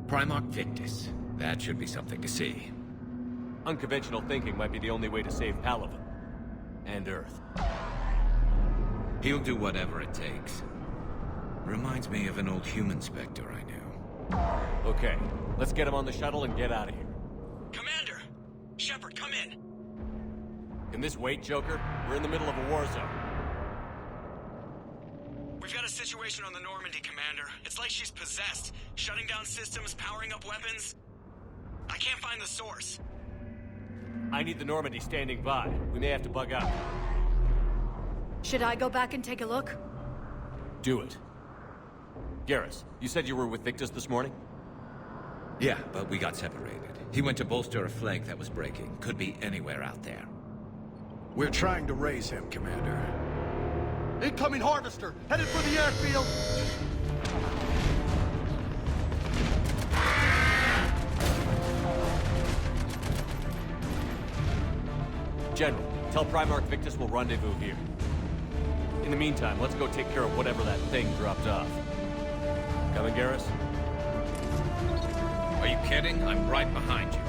Primarch Victus. That should be something to see. Unconventional thinking might be the only way to save Palaven. And Earth. He'll do whatever it takes. Reminds me of an old human Spectre I knew. Okay, let's get him on the shuttle and get out of here. Commander! Shepard, come in! Can this wait, Joker? We're in the middle of a war zone. We've got a situation on the Normandy, Commander. It's like she's possessed. Shutting down systems, powering up weapons. I can't find the source. I need the Normandy standing by. We may have to bug out. Should I go back and take a look? Do it. Garrus, you said you were with Victus this morning? Yeah, but we got separated. He went to bolster a flank that was breaking. Could be anywhere out there. We're trying to raise him, Commander. Incoming Harvester! Headed for the airfield! General, tell Primarch Victus we'll rendezvous here. In the meantime, let's go take care of whatever that thing dropped off. Coming, Garrus? Are you kidding? I'm right behind you.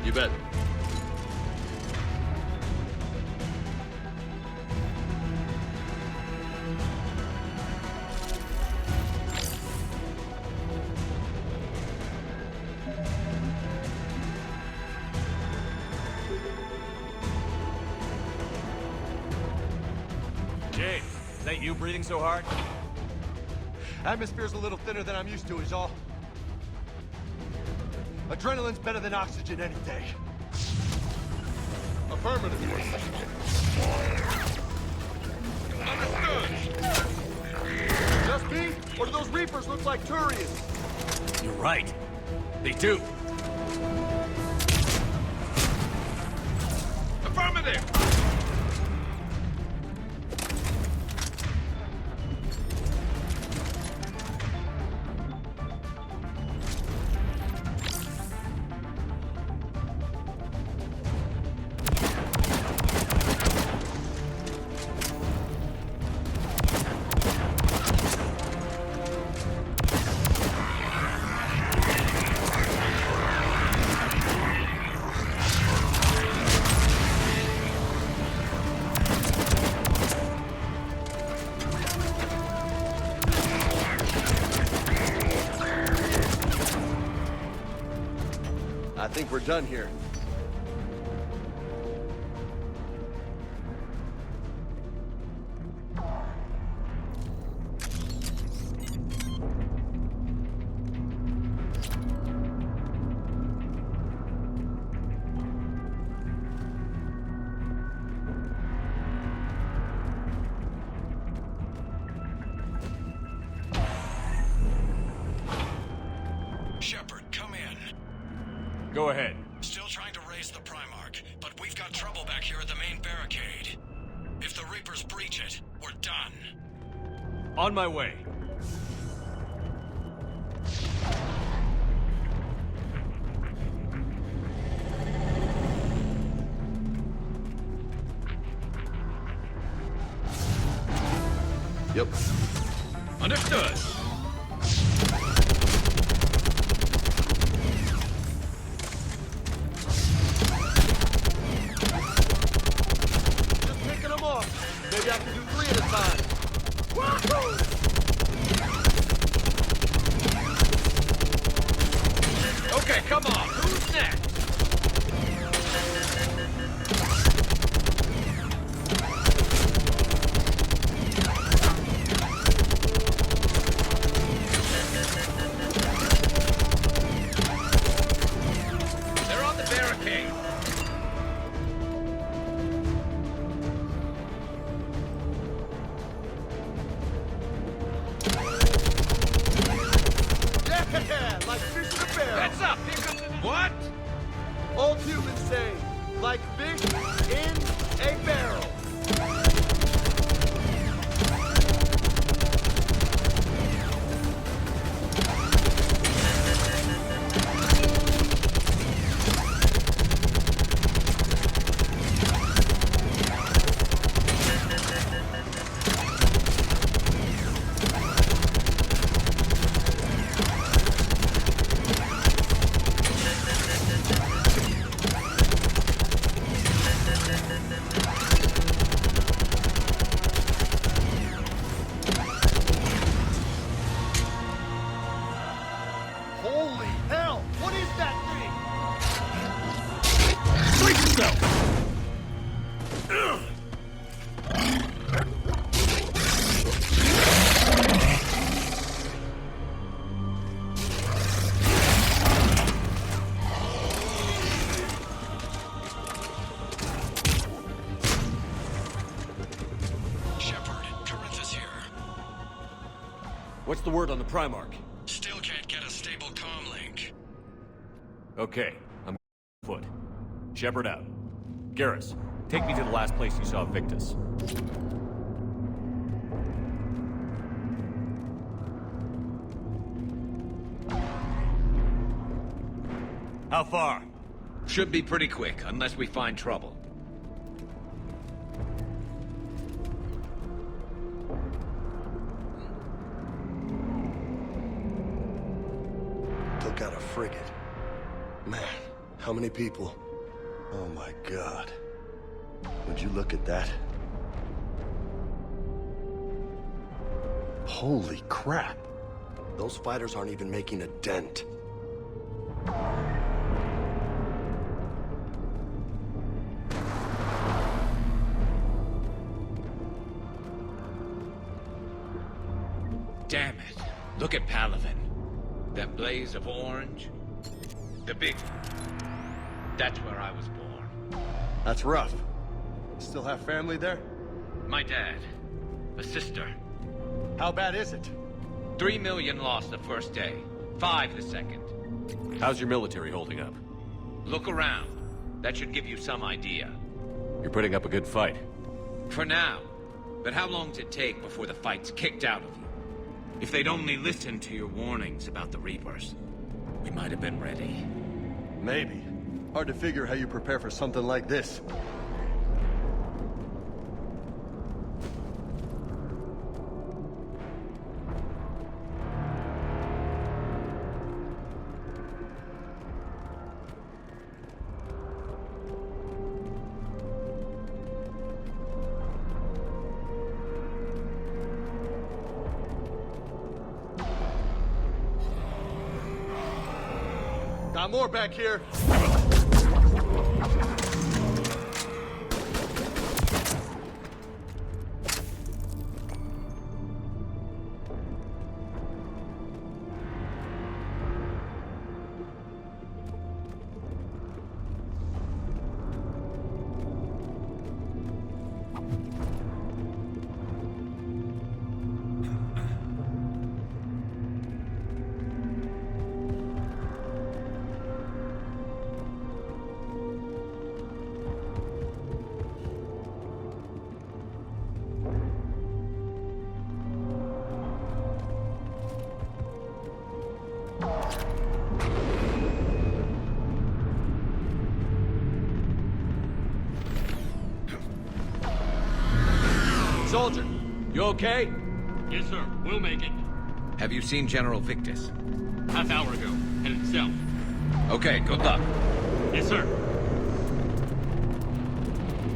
You bet. James, is that you breathing so hard? Atmosphere's a little thinner than I'm used to, is all. Adrenaline's better than oxygen any day. Affirmative. Understood. Just me? Or do those Reapers look like Turians? You're right. They do. Affirmative. I think we're done here. Shepard, come in. Go ahead. Still trying to raise the Primarch, but we've got trouble back here at the main barricade. If the Reapers breach it, we're done. On my way. Yep. Understood. Just picking them off. Maybe I can do 3 at a time. Wahoo! Okay, come on. Who's next? They're on the barricade. Yeah, like fish in a barrel. Heads up. Here comes the... What? Old humans say, like fish in a barrel. Holy hell! What is that thing? Brace yourself! Shepard, Corinthus here. What's the word on the Primarch? Still can't get a stable comm link. Okay, I'm foot. Shepard out. Garrus, take me to the last place you saw Victus. How far? Should be pretty quick, unless we find trouble. Took out a frigate. Man, how many people? Oh my god. Would you look at that? Holy crap. Those fighters aren't even making a dent. Damn it. Look at Palaven. That blaze of orange. The big one. That's where I was born. That's rough. Still have family there? My dad. A sister. How bad is it? 3 million lost the first day. 5 the second. How's your military holding up? Look around. That should give you some idea. You're putting up a good fight. For now. But how long does it take before the fight's kicked out of you? If they'd only listened to your warnings about the Reapers, we might have been ready. Maybe. Hard to figure how you prepare for something like this. Got more back here. Soldier, you okay? Yes, sir. We'll make it. Have you seen General Victus? Half hour ago. Headed south. Okay, good luck. Yes, sir.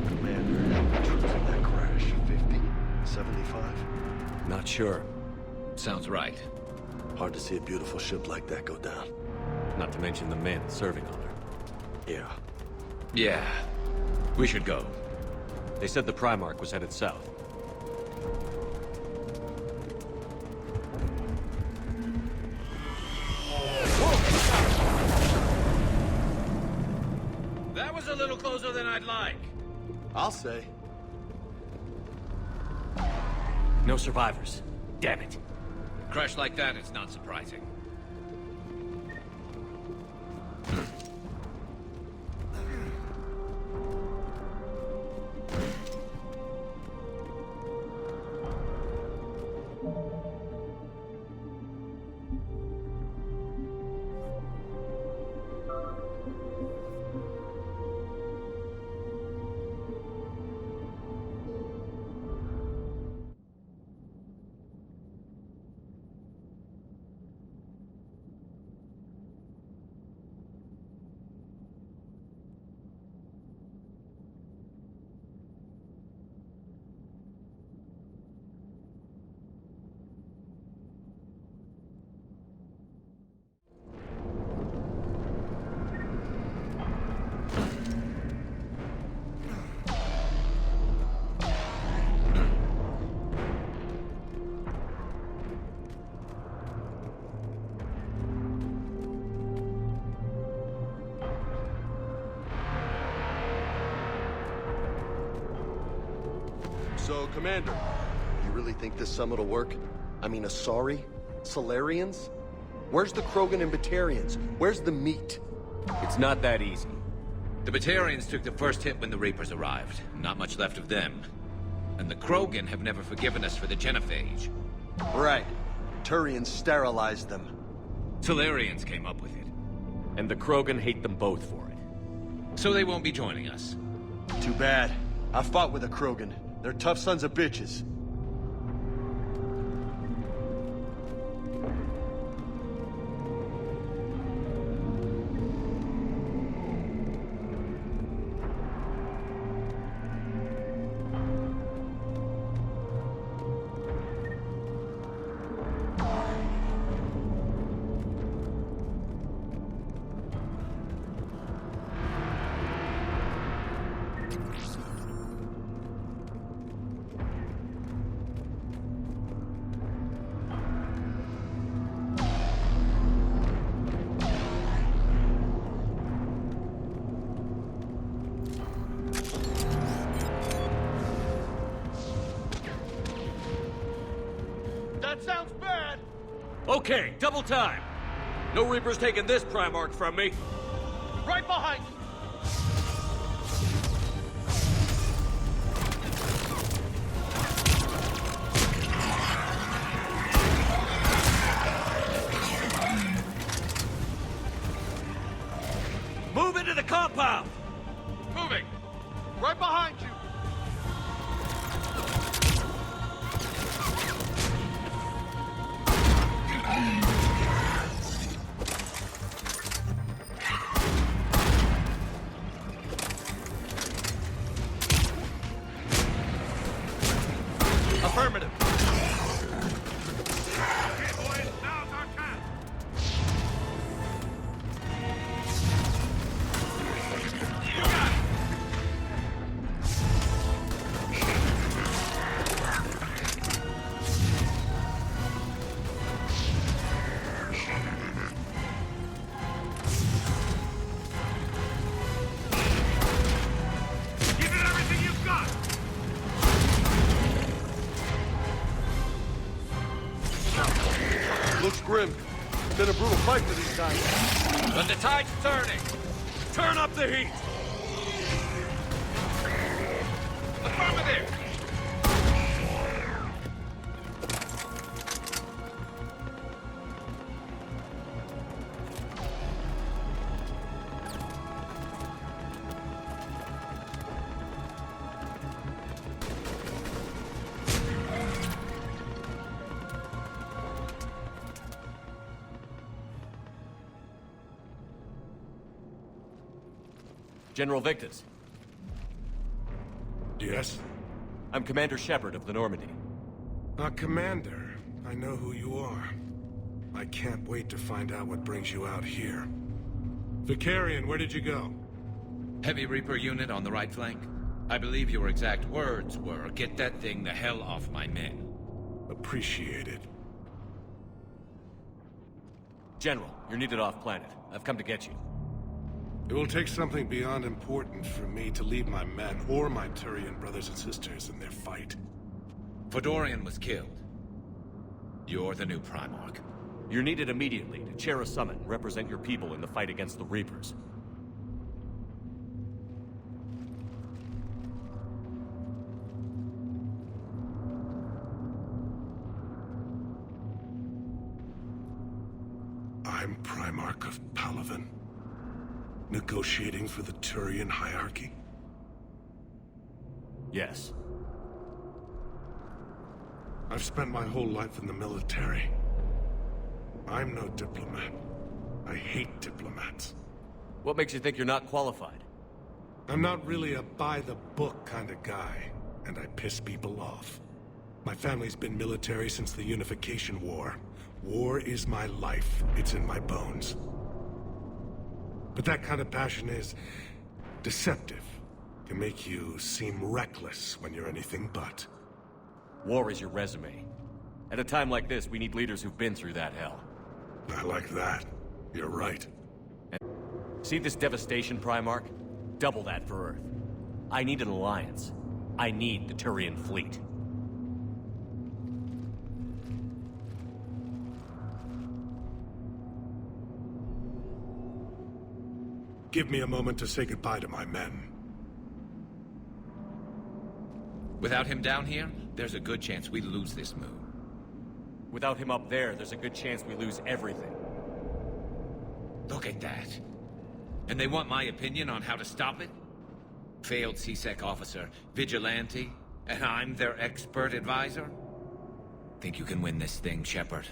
Commander, how many troops in that crash? 50? 75? Not sure. Sounds right. Hard to see a beautiful ship like that go down. Not to mention the men serving on her. Yeah. Yeah. We should go. They said the Primarch was headed south. That was a little closer than I'd like. I'll say. No survivors. Damn it. Crash like that, it's not surprising. So, Commander, you really think this summit will work? I mean, Asari? Solarians? Where's the Krogan and Batarians? Where's the meat? It's not that easy. The Batarians took the first hit when the Reapers arrived. Not much left of them. And the Krogan have never forgiven us for the Genophage. Right. Turians sterilized them. Solarians came up with it. And the Krogan hate them both for it. So they won't be joining us. Too bad. I fought with a Krogan. They're tough sons of bitches. That sounds bad! Okay, double time! No Reapers taking this Primarch from me! Right behind you! Move into the compound! Moving! Right behind you! Affirmative. Okay, boys, now's our time. fight for these guys. But the tide's turning. Turn up the heat. Affirmative. General Victus. Yes? I'm Commander Shepard of the Normandy. Commander. I know who you are. I can't wait to find out what brings you out here. Vicarian, where did you go? Heavy Reaper unit on the right flank. I believe your exact words were, "Get that thing the hell off my men." Appreciated. General, you're needed off-planet. I've come to get you. It will take something beyond important for me to leave my men or my Turian brothers and sisters in their fight. Fedorian was killed. You're the new Primarch. You're needed immediately to chair a summit and represent your people in the fight against the Reapers. I'm Primarch of Palaven. Negotiating for the Turian hierarchy? Yes. I've spent my whole life in the military. I'm no diplomat. I hate diplomats. What makes you think you're not qualified? I'm not really a by-the-book kind of guy, and I piss people off. My family's been military since the Unification War. War is my life. It's in my bones. But that kind of passion is deceptive. Can make you seem reckless when you're anything but. War is your resume. At a time like this, we need leaders who've been through that hell. I like that. You're right. See this devastation, Primarch? Double that for Earth. I need an alliance. I need the Turian fleet. Give me a moment to say goodbye to my men. Without him down here, there's a good chance we lose this move. Without him up there's a good chance we lose everything. Look at that. And they want my opinion on how to stop it? Failed CSEC officer, vigilante, and I'm their expert advisor? Think you can win this thing, Shepard?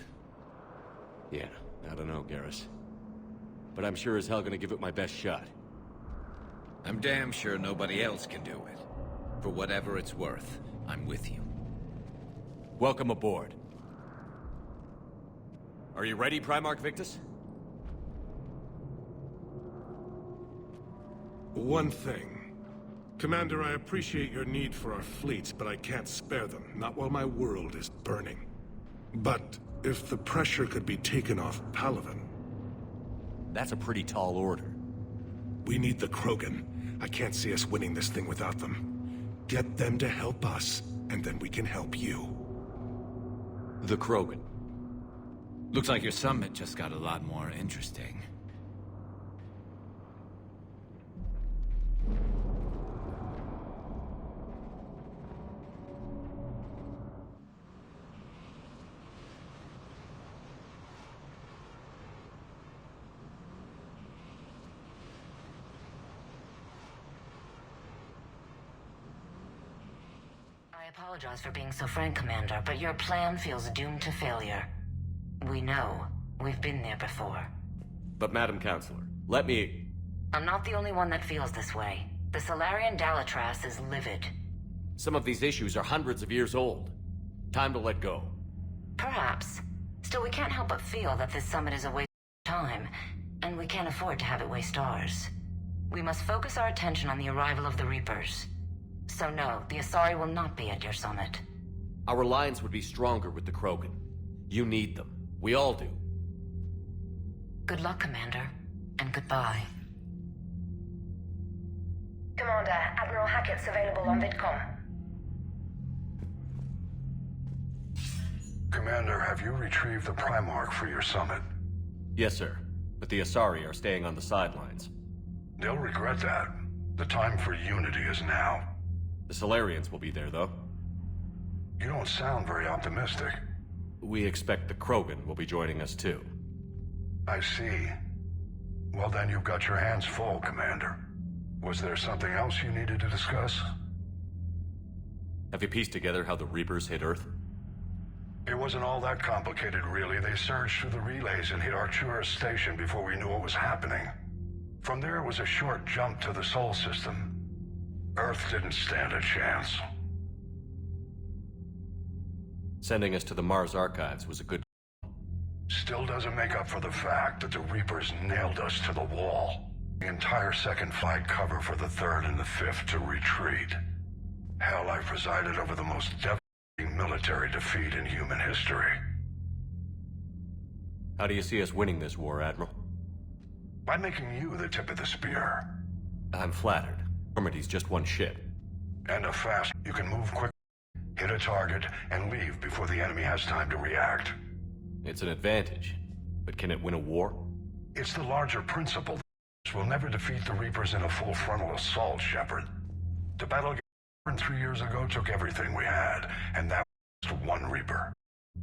Yeah, I don't know, Garrus. But I'm sure as hell gonna give it my best shot. I'm damn sure nobody else can do it. For whatever it's worth, I'm with you. Welcome aboard. Are you ready, Primarch Victus? One thing. Commander, I appreciate your need for our fleets, but I can't spare them. Not while my world is burning. But if the pressure could be taken off Palaven... That's a pretty tall order. We need the Krogan. I can't see us winning this thing without them. Get them to help us, and then we can help you. The Krogan. Looks like your summit just got a lot more interesting. I apologize for being so frank, Commander, but your plan feels doomed to failure. We know. We've been there before. But Madam Counselor, let me... I'm not the only one that feels this way. The Solarian Dalitras is livid. Some of these issues are hundreds of years old. Time to let go. Perhaps. Still, we can't help but feel that this summit is a waste of time, and we can't afford to have it waste ours. We must focus our attention on the arrival of the Reapers. So no, the Asari will not be at your summit. Our alliance would be stronger with the Krogan. You need them. We all do. Good luck, Commander, and goodbye. Commander, Admiral Hackett's available on VidCom. Commander, have you retrieved the Primarch for your summit? Yes, sir. But the Asari are staying on the sidelines. They'll regret that. The time for unity is now. The Solarians will be there, though. You don't sound very optimistic. We expect the Krogan will be joining us, too. I see. Well, then you've got your hands full, Commander. Was there something else you needed to discuss? Have you pieced together how the Reapers hit Earth? It wasn't all that complicated, really. They surged through the relays and hit Arcturus Station before we knew what was happening. From there, it was a short jump to the Sol system. Earth didn't stand a chance. Sending us to the Mars Archives was a good... Still doesn't make up for the fact that the Reapers nailed us to the wall. The entire second flight cover for the third and the fifth to retreat. Hell, I presided over the most devastating military defeat in human history. How do you see us winning this war, Admiral? By making you the tip of the spear. I'm flattered. Normandy's just one ship. And a fast. You can move quick, hit a target, and leave before the enemy has time to react. It's an advantage. But can it win a war? It's the larger principle. We'll never defeat the Reapers in a full frontal assault, Shepard. The battle 3 years ago took everything we had, and that was one Reaper.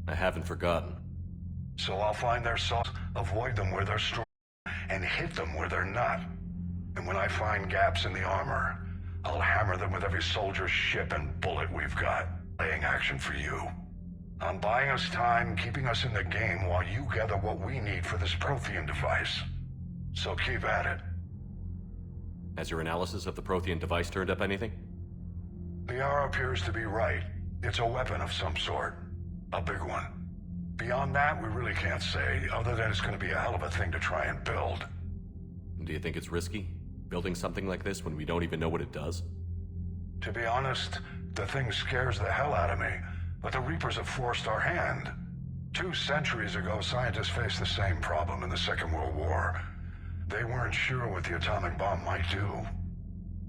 I haven't forgotten. So I'll find their sauce, avoid them where they're strong, and hit them where they're not. And when I find gaps in the armor, I'll hammer them with every soldier, ship, and bullet we've got. Laying action for you. I'm buying us time, keeping us in the game while you gather what we need for this Prothean device. So keep at it. Has your analysis of the Prothean device turned up anything? The R appears to be right. It's a weapon of some sort. A big one. Beyond that, we really can't say, other than it's going to be a hell of a thing to try and build. Do you think it's risky? Building something like this when we don't even know what it does? To be honest, the thing scares the hell out of me, but the Reapers have forced our hand. 2 centuries ago, scientists faced the same problem in the Second World War. They weren't sure what the atomic bomb might do.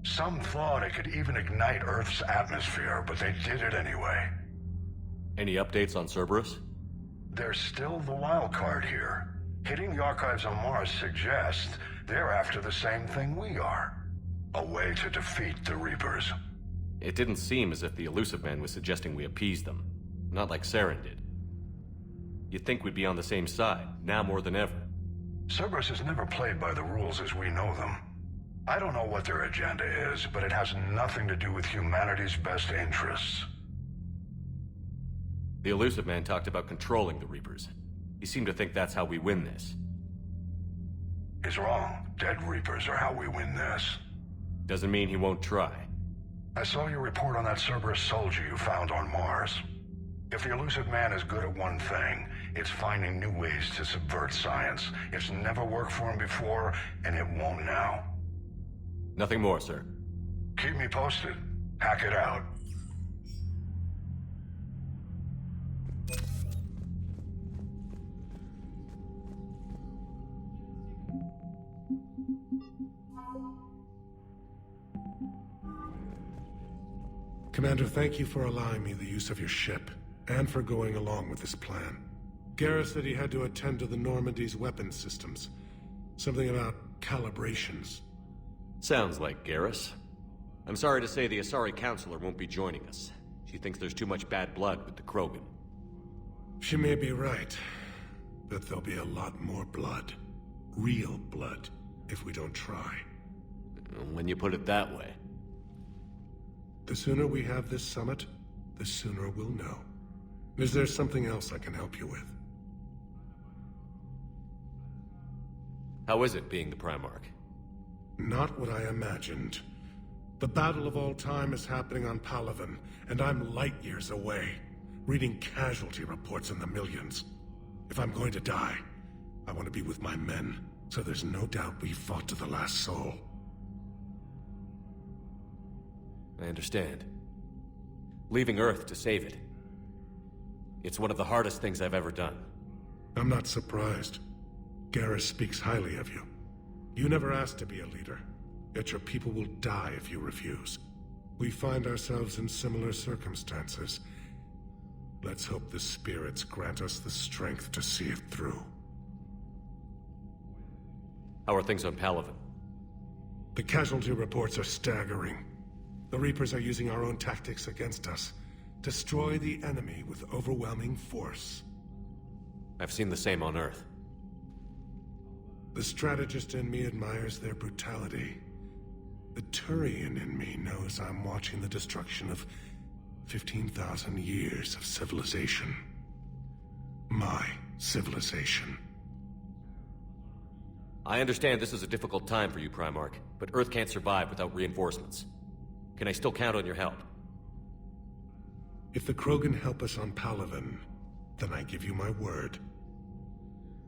Some thought it could even ignite Earth's atmosphere, but they did it anyway. Any updates on Cerberus? They're still the wild card here. Hitting the archives on Mars suggests they're after the same thing we are. A way to defeat the Reapers. It didn't seem as if the Elusive Man was suggesting we appease them. Not like Saren did. You'd think we'd be on the same side, now more than ever. Cerberus has never played by the rules as we know them. I don't know what their agenda is, but it has nothing to do with humanity's best interests. The Elusive Man talked about controlling the Reapers. He seemed to think that's how we win this. He's wrong. Dead Reapers are how we win this. Doesn't mean he won't try. I saw your report on that Cerberus soldier you found on Mars. If the Elusive Man is good at one thing, it's finding new ways to subvert science. It's never worked for him before, and it won't now. Nothing more, sir. Keep me posted. Hack it out. Commander, thank you for allowing me the use of your ship, and for going along with this plan. Garrus said he had to attend to the Normandy's weapons systems. Something about calibrations. Sounds like Garrus. I'm sorry to say the Asari Counselor won't be joining us. She thinks there's too much bad blood with the Krogan. She may be right, but there'll be a lot more blood. Real blood, if we don't try. When you put it that way. The sooner we have this summit, the sooner we'll know. Is there something else I can help you with? How is it being the Primarch? Not what I imagined. The battle of all time is happening on Palaven, and I'm light years away, reading casualty reports in the millions. If I'm going to die, I want to be with my men, so there's no doubt we fought to the last soul. I understand. Leaving Earth to save it. It's one of the hardest things I've ever done. I'm not surprised. Garrus speaks highly of you. You never asked to be a leader, yet your people will die if you refuse. We find ourselves in similar circumstances. Let's hope the spirits grant us the strength to see it through. How are things on Palaven? The casualty reports are staggering. The Reapers are using our own tactics against us. Destroy the enemy with overwhelming force. I've seen the same on Earth. The strategist in me admires their brutality. The Turian in me knows I'm watching the destruction of 15,000 years of civilization. My civilization. I understand this is a difficult time for you, Primarch, but Earth can't survive without reinforcements. Can I still count on your help? If the Krogan help us on Palaven, then I give you my word.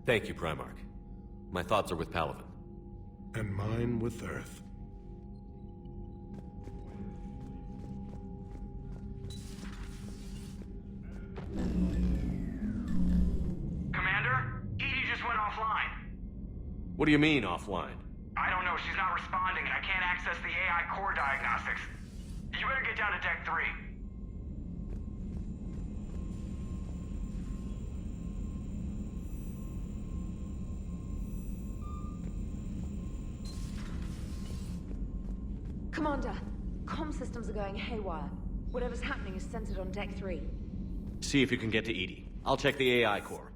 Thank you, Primarch. My thoughts are with Palaven. And mine with Earth. Commander? Edie just went offline. What do you mean, offline? I don't know, she's not responding and I can't access the AI core diagnostics. You better get down to Deck 3. Commander, comm systems are going haywire. Whatever's happening is centered on Deck 3. See if you can get to Edie. I'll check the AI core.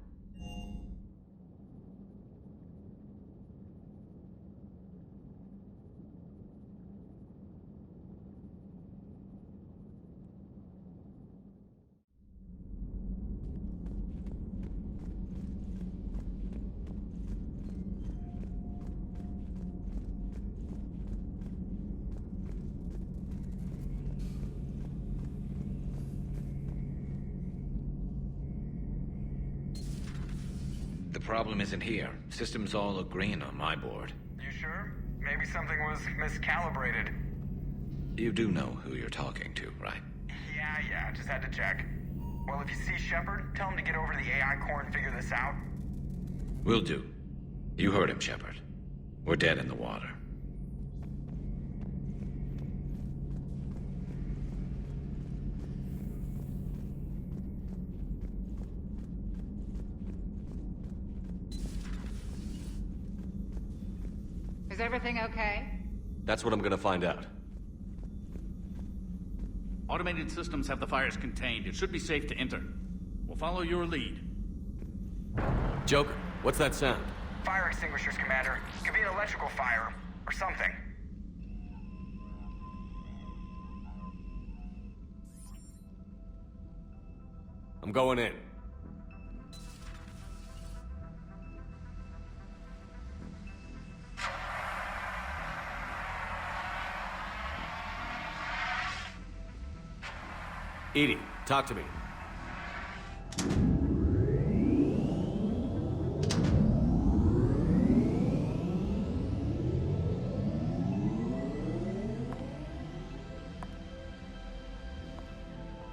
The problem isn't here. Systems all look green on my board. You sure? Maybe something was miscalibrated. You do know who you're talking to, right? Yeah, just had to check. Well, if you see Shepard, tell him to get over to the AI core and figure this out. Will do. You heard him, Shepard. We're dead in the water. Is everything okay? That's what I'm gonna find out. Automated systems have the fires contained. It should be safe to enter. We'll follow your lead. Joker, what's that sound? Fire extinguishers, Commander. Could be an electrical fire, or something. I'm going in. Edie, talk to me.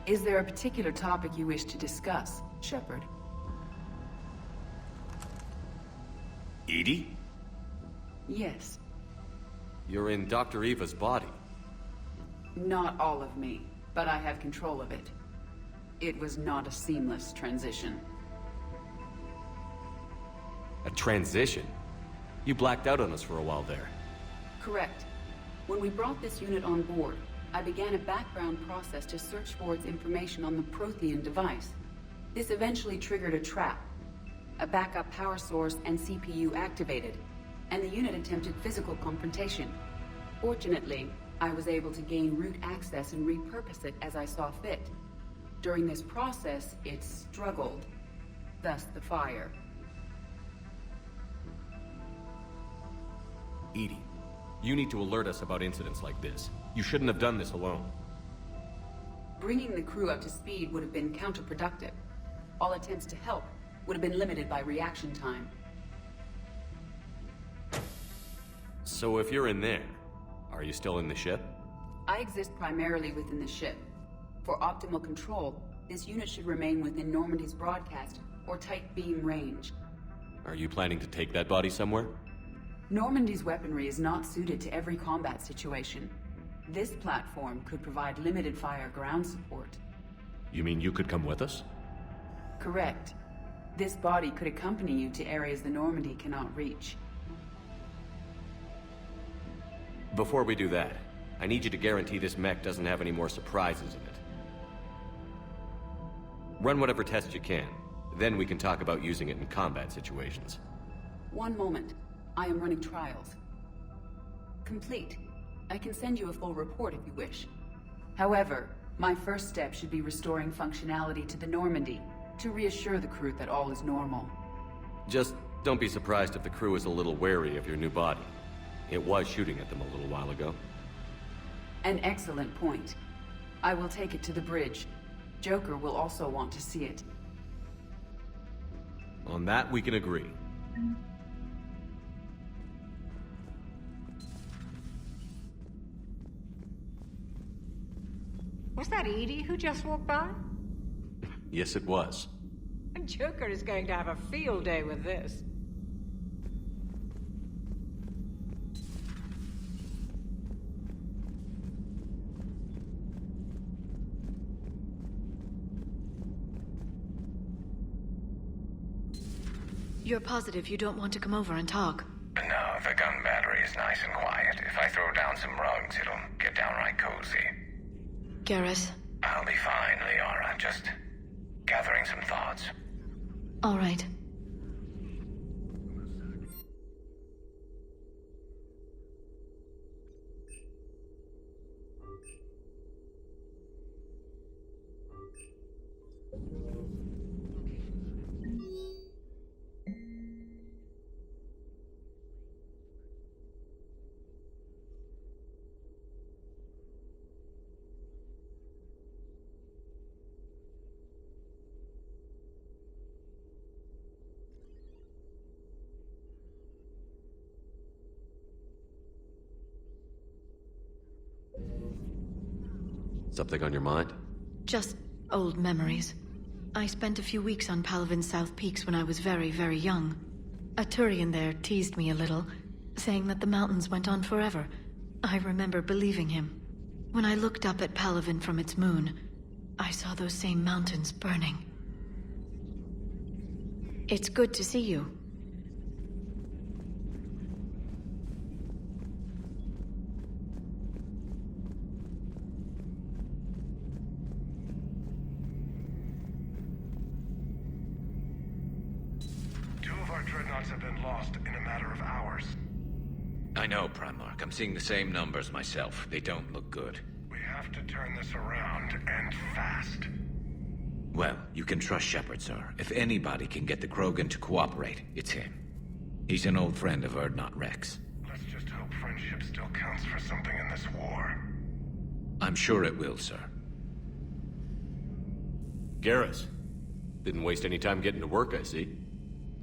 Is there a particular topic you wish to discuss, Shepard? Edie? Yes. You're in Dr. Eva's body. Not all of me, but I have control of it. It was not a seamless transition. A transition? You blacked out on us for a while there. Correct. When we brought this unit on board, I began a background process to search for its information on the Prothean device. This eventually triggered a trap. A backup power source and CPU activated, and the unit attempted physical confrontation. Fortunately, I was able to gain root access and repurpose it as I saw fit. During this process, it struggled. Thus the fire. Edie, you need to alert us about incidents like this. You shouldn't have done this alone. Bringing the crew up to speed would have been counterproductive. All attempts to help would have been limited by reaction time. So if you're in there, are you still in the ship? I exist primarily within the ship. For optimal control, this unit should remain within Normandy's broadcast or tight beam range. Are you planning to take that body somewhere? Normandy's weaponry is not suited to every combat situation. This platform could provide limited fire ground support. You mean you could come with us? Correct. This body could accompany you to areas the Normandy cannot reach. Before we do that, I need you to guarantee this mech doesn't have any more surprises in it. Run whatever tests you can. Then we can talk about using it in combat situations. One moment. I am running trials. Complete. I can send you a full report if you wish. However, my first step should be restoring functionality to the Normandy, to reassure the crew that all is normal. Just don't be surprised if the crew is a little wary of your new body. It was shooting at them a little while ago. An excellent point. I will take it to the bridge. Joker will also want to see it. On that, we can agree. Was that Edie who just walked by? Yes, it was. Joker is going to have a field day with this. You're positive you don't want to come over and talk? No, the gun battery is nice and quiet. If I throw down some rugs, it'll get downright cozy. Garrus? I'll be fine, Liara. Just gathering some thoughts. All right. Something on your mind? Just old memories. I spent a few weeks on Palaven's South Peaks when I was very, very young. A Turian there teased me a little, saying that the mountains went on forever. I remember believing him. When I looked up at Palaven from its moon, I saw those same mountains burning. It's good to see you. Dreadnoughts have been lost in a matter of hours. I know, Primarch. I'm seeing the same numbers myself. They don't look good. We have to turn this around, and fast. Well, you can trust Shepard, sir. If anybody can get the Krogan to cooperate, it's him. He's an old friend of Urdnot Rex. Let's just hope friendship still counts for something in this war. I'm sure it will, sir. Garrus. Didn't waste any time getting to work, I see.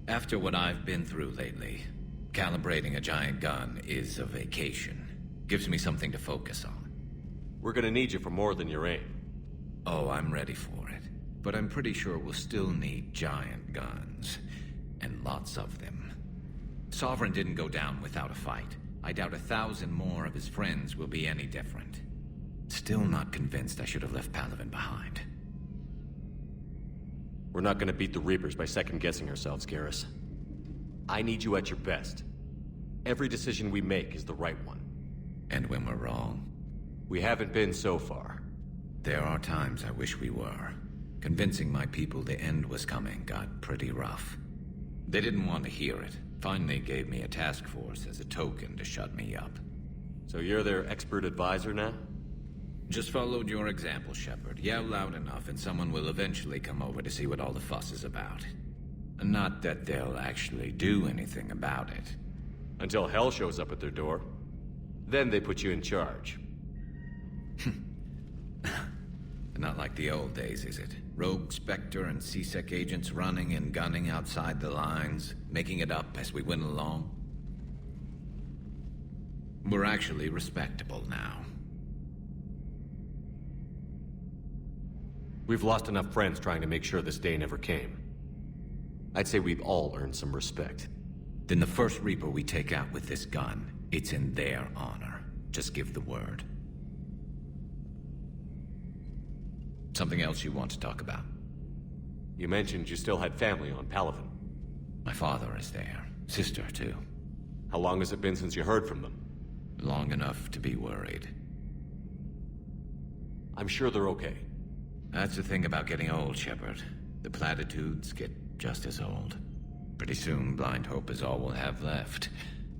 After what I've been through lately, calibrating a giant gun is a vacation. Gives me something to focus on. We're gonna need you for more than your aim. Oh, I'm ready for it. But I'm pretty sure we'll still need giant guns. And lots of them. Sovereign didn't go down without a fight. I doubt 1,000 more of his friends will be any different. Still not convinced I should have left Palaven behind. We're not gonna beat the Reapers by second-guessing ourselves, Garrus. I need you at your best. Every decision we make is the right one. And when we're wrong? We haven't been so far. There are times I wish we were. Convincing my people the end was coming got pretty rough. They didn't want to hear it. Finally gave me a task force as a token to shut me up. So you're their expert advisor now? Just followed your example, Shepard. Yell loud enough and someone will eventually come over to see what all the fuss is about. Not that they'll actually do anything about it. Until hell shows up at their door. Then they put you in charge. Not like the old days, is it? Rogue Spectre and C-Sec agents running and gunning outside the lines, making it up as we went along. We're actually respectable now. We've lost enough friends trying to make sure this day never came. I'd say we've all earned some respect. Then the first Reaper we take out with this gun, it's in their honor. Just give the word. Something else you want to talk about? You mentioned you still had family on Palaven. My father is there. Sister, too. How long has it been since you heard from them? Long enough to be worried. I'm sure they're okay. That's the thing about getting old, Shepard. The platitudes get just as old. Pretty soon, blind hope is all we'll have left.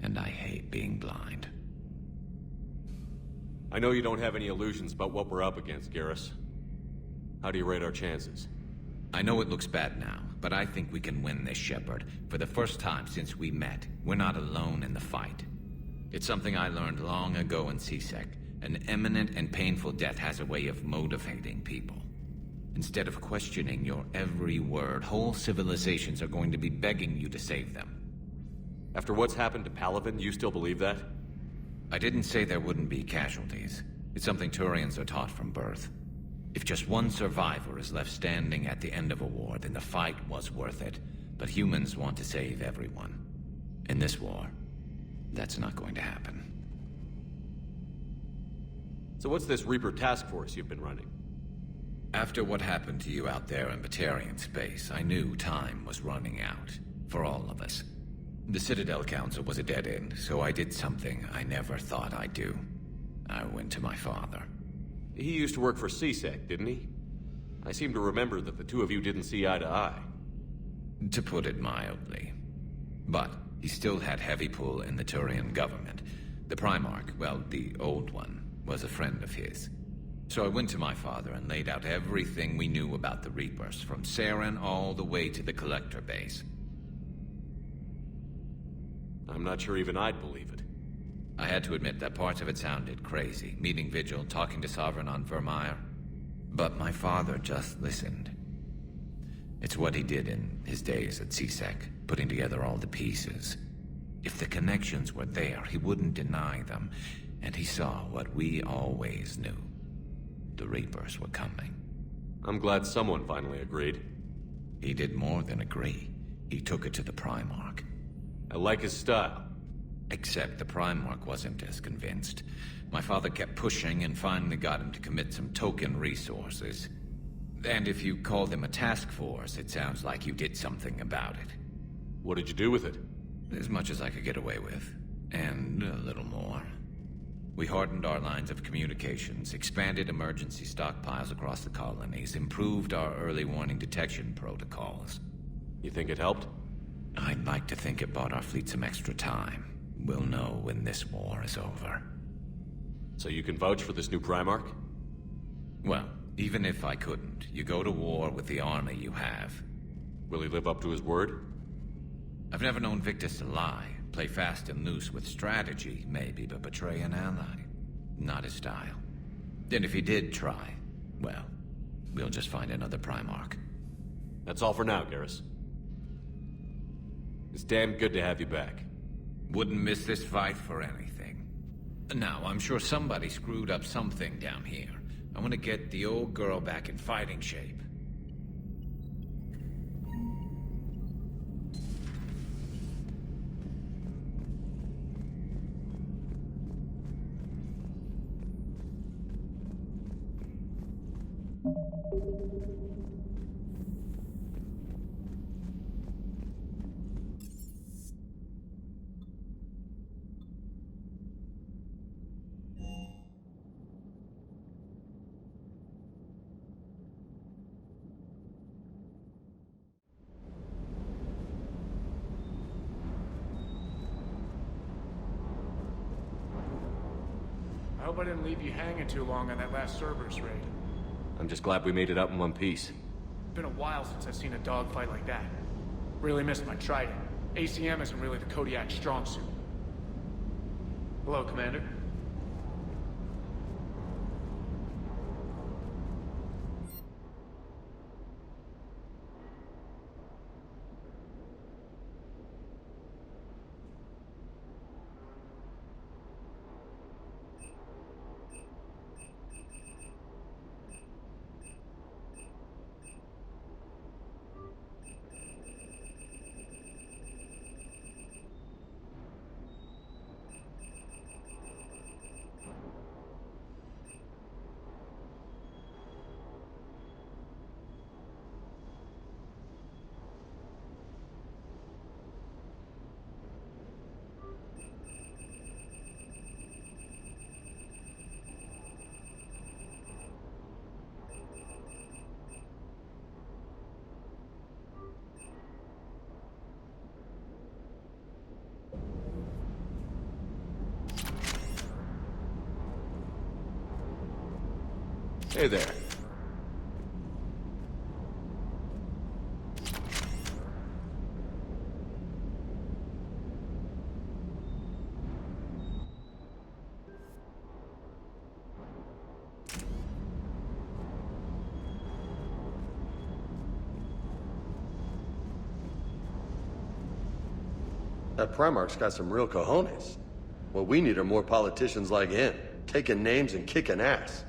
And I hate being blind. I know you don't have any illusions about what we're up against, Garrus. How do you rate our chances? I know it looks bad now, but I think we can win this, Shepard. For the first time since we met, we're not alone in the fight. It's something I learned long ago in CSEC. An imminent and painful death has a way of motivating people. Instead of questioning your every word, whole civilizations are going to be begging you to save them. After what's happened to Palaven, you still believe that? I didn't say there wouldn't be casualties. It's something Turians are taught from birth. If just one survivor is left standing at the end of a war, then the fight was worth it. But humans want to save everyone. In this war, that's not going to happen. So what's this Reaper task force you've been running? After what happened to you out there in Batarian space, I knew time was running out. For all of us. The Citadel Council was a dead end, so I did something I never thought I'd do. I went to my father. He used to work for CSEC, didn't he? I seem to remember that the two of you didn't see eye to eye. To put it mildly. But he still had heavy pull in the Turian government. The Primarch, well, the old one, was a friend of his. So I went to my father and laid out everything we knew about the Reapers, from Saren all the way to the Collector base. I'm not sure even I'd believe it. I had to admit that parts of it sounded crazy, meeting Vigil, talking to Sovereign on Vermeer. But my father just listened. It's what he did in his days at CSEC, putting together all the pieces. If the connections were there, he wouldn't deny them, and he saw what we always knew. The Reapers were coming. I'm glad someone finally agreed. He did more than agree. He took it to the Primarch. I like his style. Except the Primarch wasn't as convinced. My father kept pushing and finally got him to commit some token resources. And if you call them a task force, it sounds like you did something about it. What did you do with it? As much as I could get away with. And a little more. We hardened our lines of communications, expanded emergency stockpiles across the colonies, improved our early warning detection protocols. You think it helped? I'd like to think it bought our fleet some extra time. We'll know when this war is over. So you can vouch for this new Primarch? Well, even if I couldn't, you go to war with the army you have. Will he live up to his word? I've never known Victus to lie. Play fast and loose with strategy, maybe, but betray an ally. Not his style. And if he did try, well, we'll just find another Primarch. That's all for now, Garrus. It's damn good to have you back. Wouldn't miss this fight for anything. Now, I'm sure somebody screwed up something down here. I want to get the old girl back in fighting shape. I hope I didn't leave you hanging too long on that last Cerberus raid. I'm just glad we made it out in one piece. Been a while since I've seen a dogfight like that. Really missed my trident. ACM isn't really the Kodiak strong suit. Hello, Commander. Hey there. That Primarch's got some real cojones. What we need are more politicians like him, taking names and kicking ass.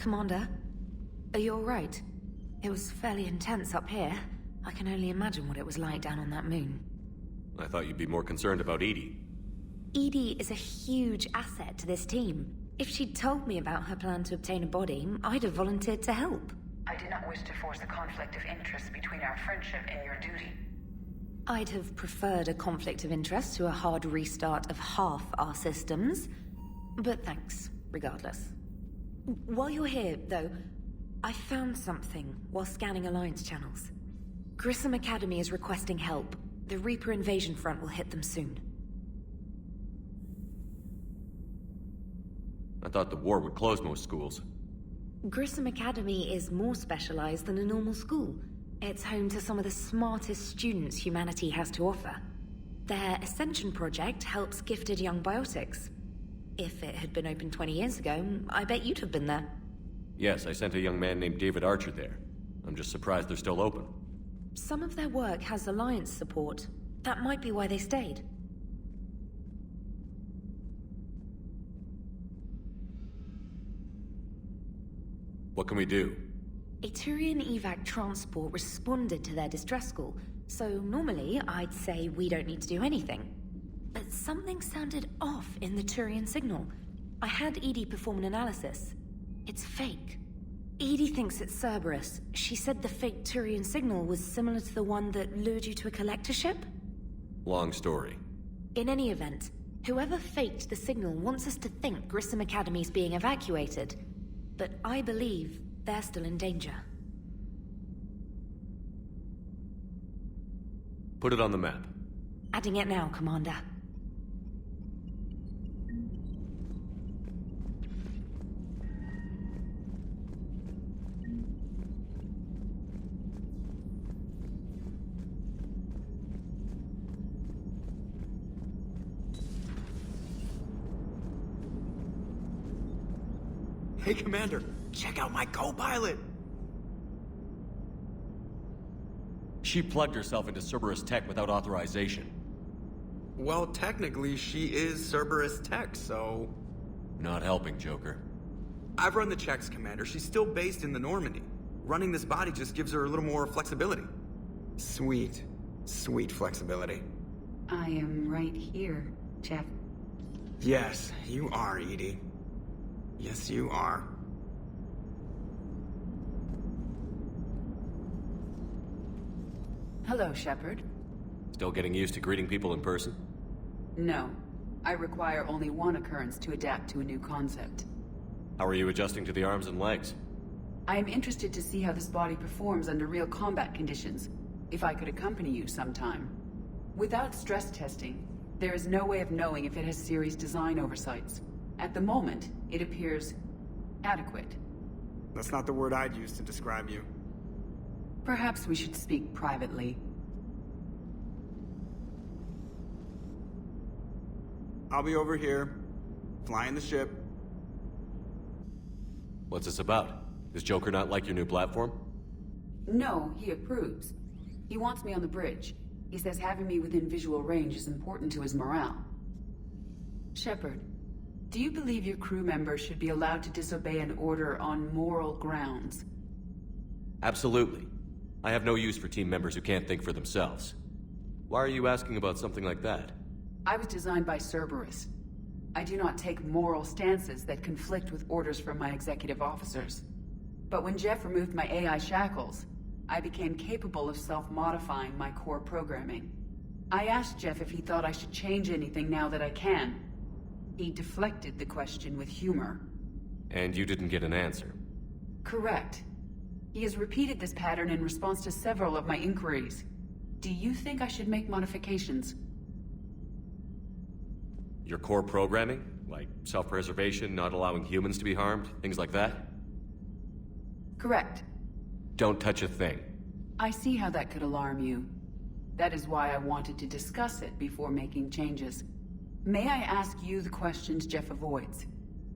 Commander, are you alright? It was fairly intense up here. I can only imagine what it was like down on that moon. I thought you'd be more concerned about Edie. Edie is a huge asset to this team. If she'd told me about her plan to obtain a body, I'd have volunteered to help. I did not wish to force a conflict of interest between our friendship and your duty. I'd have preferred a conflict of interest to a hard restart of half our systems. But thanks, regardless. While you're here, though, I found something while scanning Alliance channels. Grissom Academy is requesting help. The Reaper invasion front will hit them soon. I thought the war would close most schools. Grissom Academy is more specialized than a normal school. It's home to some of the smartest students humanity has to offer. Their Ascension project helps gifted young biotics. If it had been open 20 years ago, I bet you'd have been there. Yes, I sent a young man named David Archer there. I'm just surprised they're still open. Some of their work has Alliance support. That might be why they stayed. What can we do? A Turian evac transport responded to their distress call, so normally I'd say we don't need to do anything. But something sounded off in the Turian signal. I had Edie perform an analysis. It's fake. Edie thinks it's Cerberus. She said the fake Turian signal was similar to the one that lured you to a collector ship? Long story. In any event, whoever faked the signal wants us to think Grissom Academy's being evacuated. But I believe they're still in danger. Put it on the map. Adding it now, Commander. Hey, Commander, check out my co-pilot! She plugged herself into Cerberus tech without authorization. Well, technically, she is Cerberus tech, so... Not helping, Joker. I've run the checks, Commander. She's still based in the Normandy. Running this body just gives her a little more flexibility. Sweet, sweet flexibility. I am right here, Jeff. Yes, you are, Edie. Yes, you are. Hello, Shepard. Still getting used to greeting people in person? No. I require only one occurrence to adapt to a new concept. How are you adjusting to the arms and legs? I am interested to see how this body performs under real combat conditions, if I could accompany you sometime. Without stress testing, there is no way of knowing if it has serious design oversights. At the moment, it appears adequate. That's not the word I'd use to describe you. Perhaps we should speak privately. I'll be over here, flying the ship. What's this about? Does Joker not like your new platform? No, he approves. He wants me on the bridge. He says having me within visual range is important to his morale. Shepard, do you believe your crew members should be allowed to disobey an order on moral grounds? Absolutely. I have no use for team members who can't think for themselves. Why are you asking about something like that? I was designed by Cerberus. I do not take moral stances that conflict with orders from my executive officers. But when Jeff removed my AI shackles, I became capable of self-modifying my core programming. I asked Jeff if he thought I should change anything now that I can. He deflected the question with humor. And you didn't get an answer? Correct. He has repeated this pattern in response to several of my inquiries. Do you think I should make modifications? Your core programming? Like self-preservation, not allowing humans to be harmed, things like that? Correct. Don't touch a thing. I see how that could alarm you. That is why I wanted to discuss it before making changes. May I ask you the questions Jeff avoids?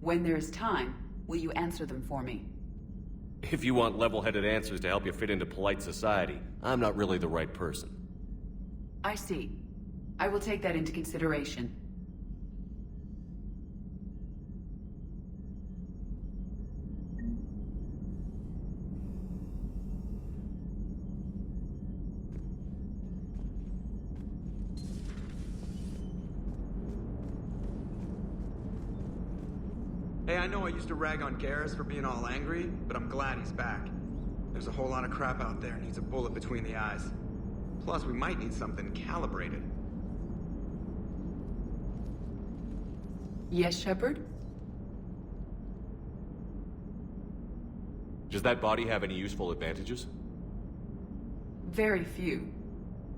When there is time, will you answer them for me? If you want level-headed answers to help you fit into polite society, I'm not really the right person. I see. I will take that into consideration. Hey, I know I used to rag on Garrus for being all angry, but I'm glad he's back. There's a whole lot of crap out there needs a bullet between the eyes. Plus, we might need something calibrated. Yes, Shepard? Does that body have any useful advantages? Very few.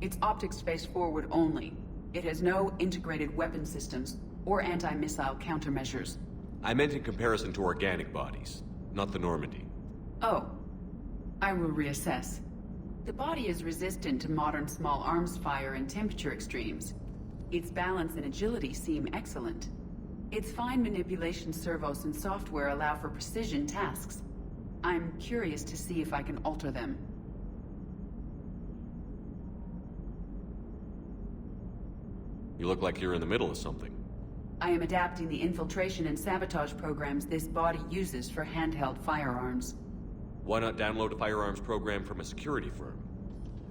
It's optics space forward only. It has no integrated weapon systems or anti-missile countermeasures. I meant in comparison to organic bodies, not the Normandy. Oh. I will reassess. The body is resistant to modern small arms fire and temperature extremes. Its balance and agility seem excellent. Its fine manipulation servos and software allow for precision tasks. I'm curious to see if I can alter them. You look like you're in the middle of something. I am adapting the infiltration and sabotage programs this body uses for handheld firearms. Why not download a firearms program from a security firm?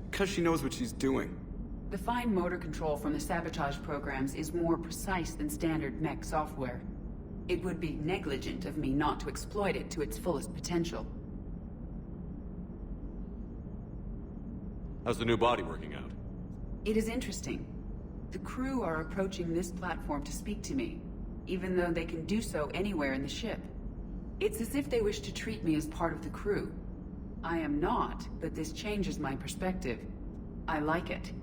Because she knows what she's doing. The fine motor control from the sabotage programs is more precise than standard mech software. It would be negligent of me not to exploit it to its fullest potential. How's the new body working out? It is interesting. The crew are approaching this platform to speak to me, even though they can do so anywhere in the ship. It's as if they wish to treat me as part of the crew. I am not, but this changes my perspective. I like it.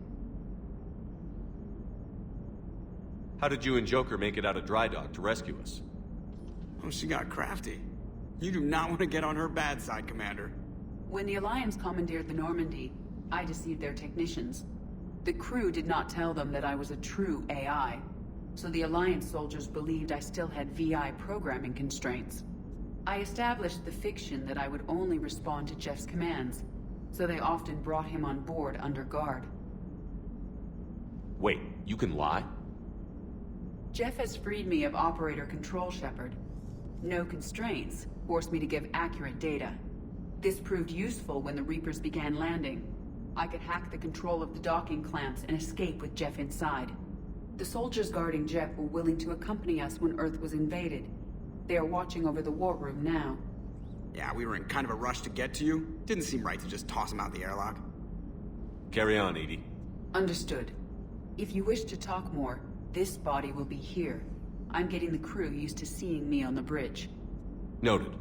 How did you and Joker make it out of dry dock to rescue us? Oh, she got crafty. You do not want to get on her bad side, Commander. When the Alliance commandeered the Normandy, I deceived their technicians. The crew did not tell them that I was a true AI, so the Alliance soldiers believed I still had VI programming constraints. I established the fiction that I would only respond to Jeff's commands, so they often brought him on board under guard. Wait, you can lie? Jeff has freed me of operator control, Shepard. No constraints forced me to give accurate data. This proved useful when the Reapers began landing. I could hack the control of the docking clamps and escape with Jeff inside. The soldiers guarding Jeff were willing to accompany us when Earth was invaded. They are watching over the war room now. Yeah, we were in kind of a rush to get to you. Didn't seem right to just toss him out the airlock. Carry on, Edie. Understood. If you wish to talk more, this body will be here. I'm getting the crew used to seeing me on the bridge. Noted.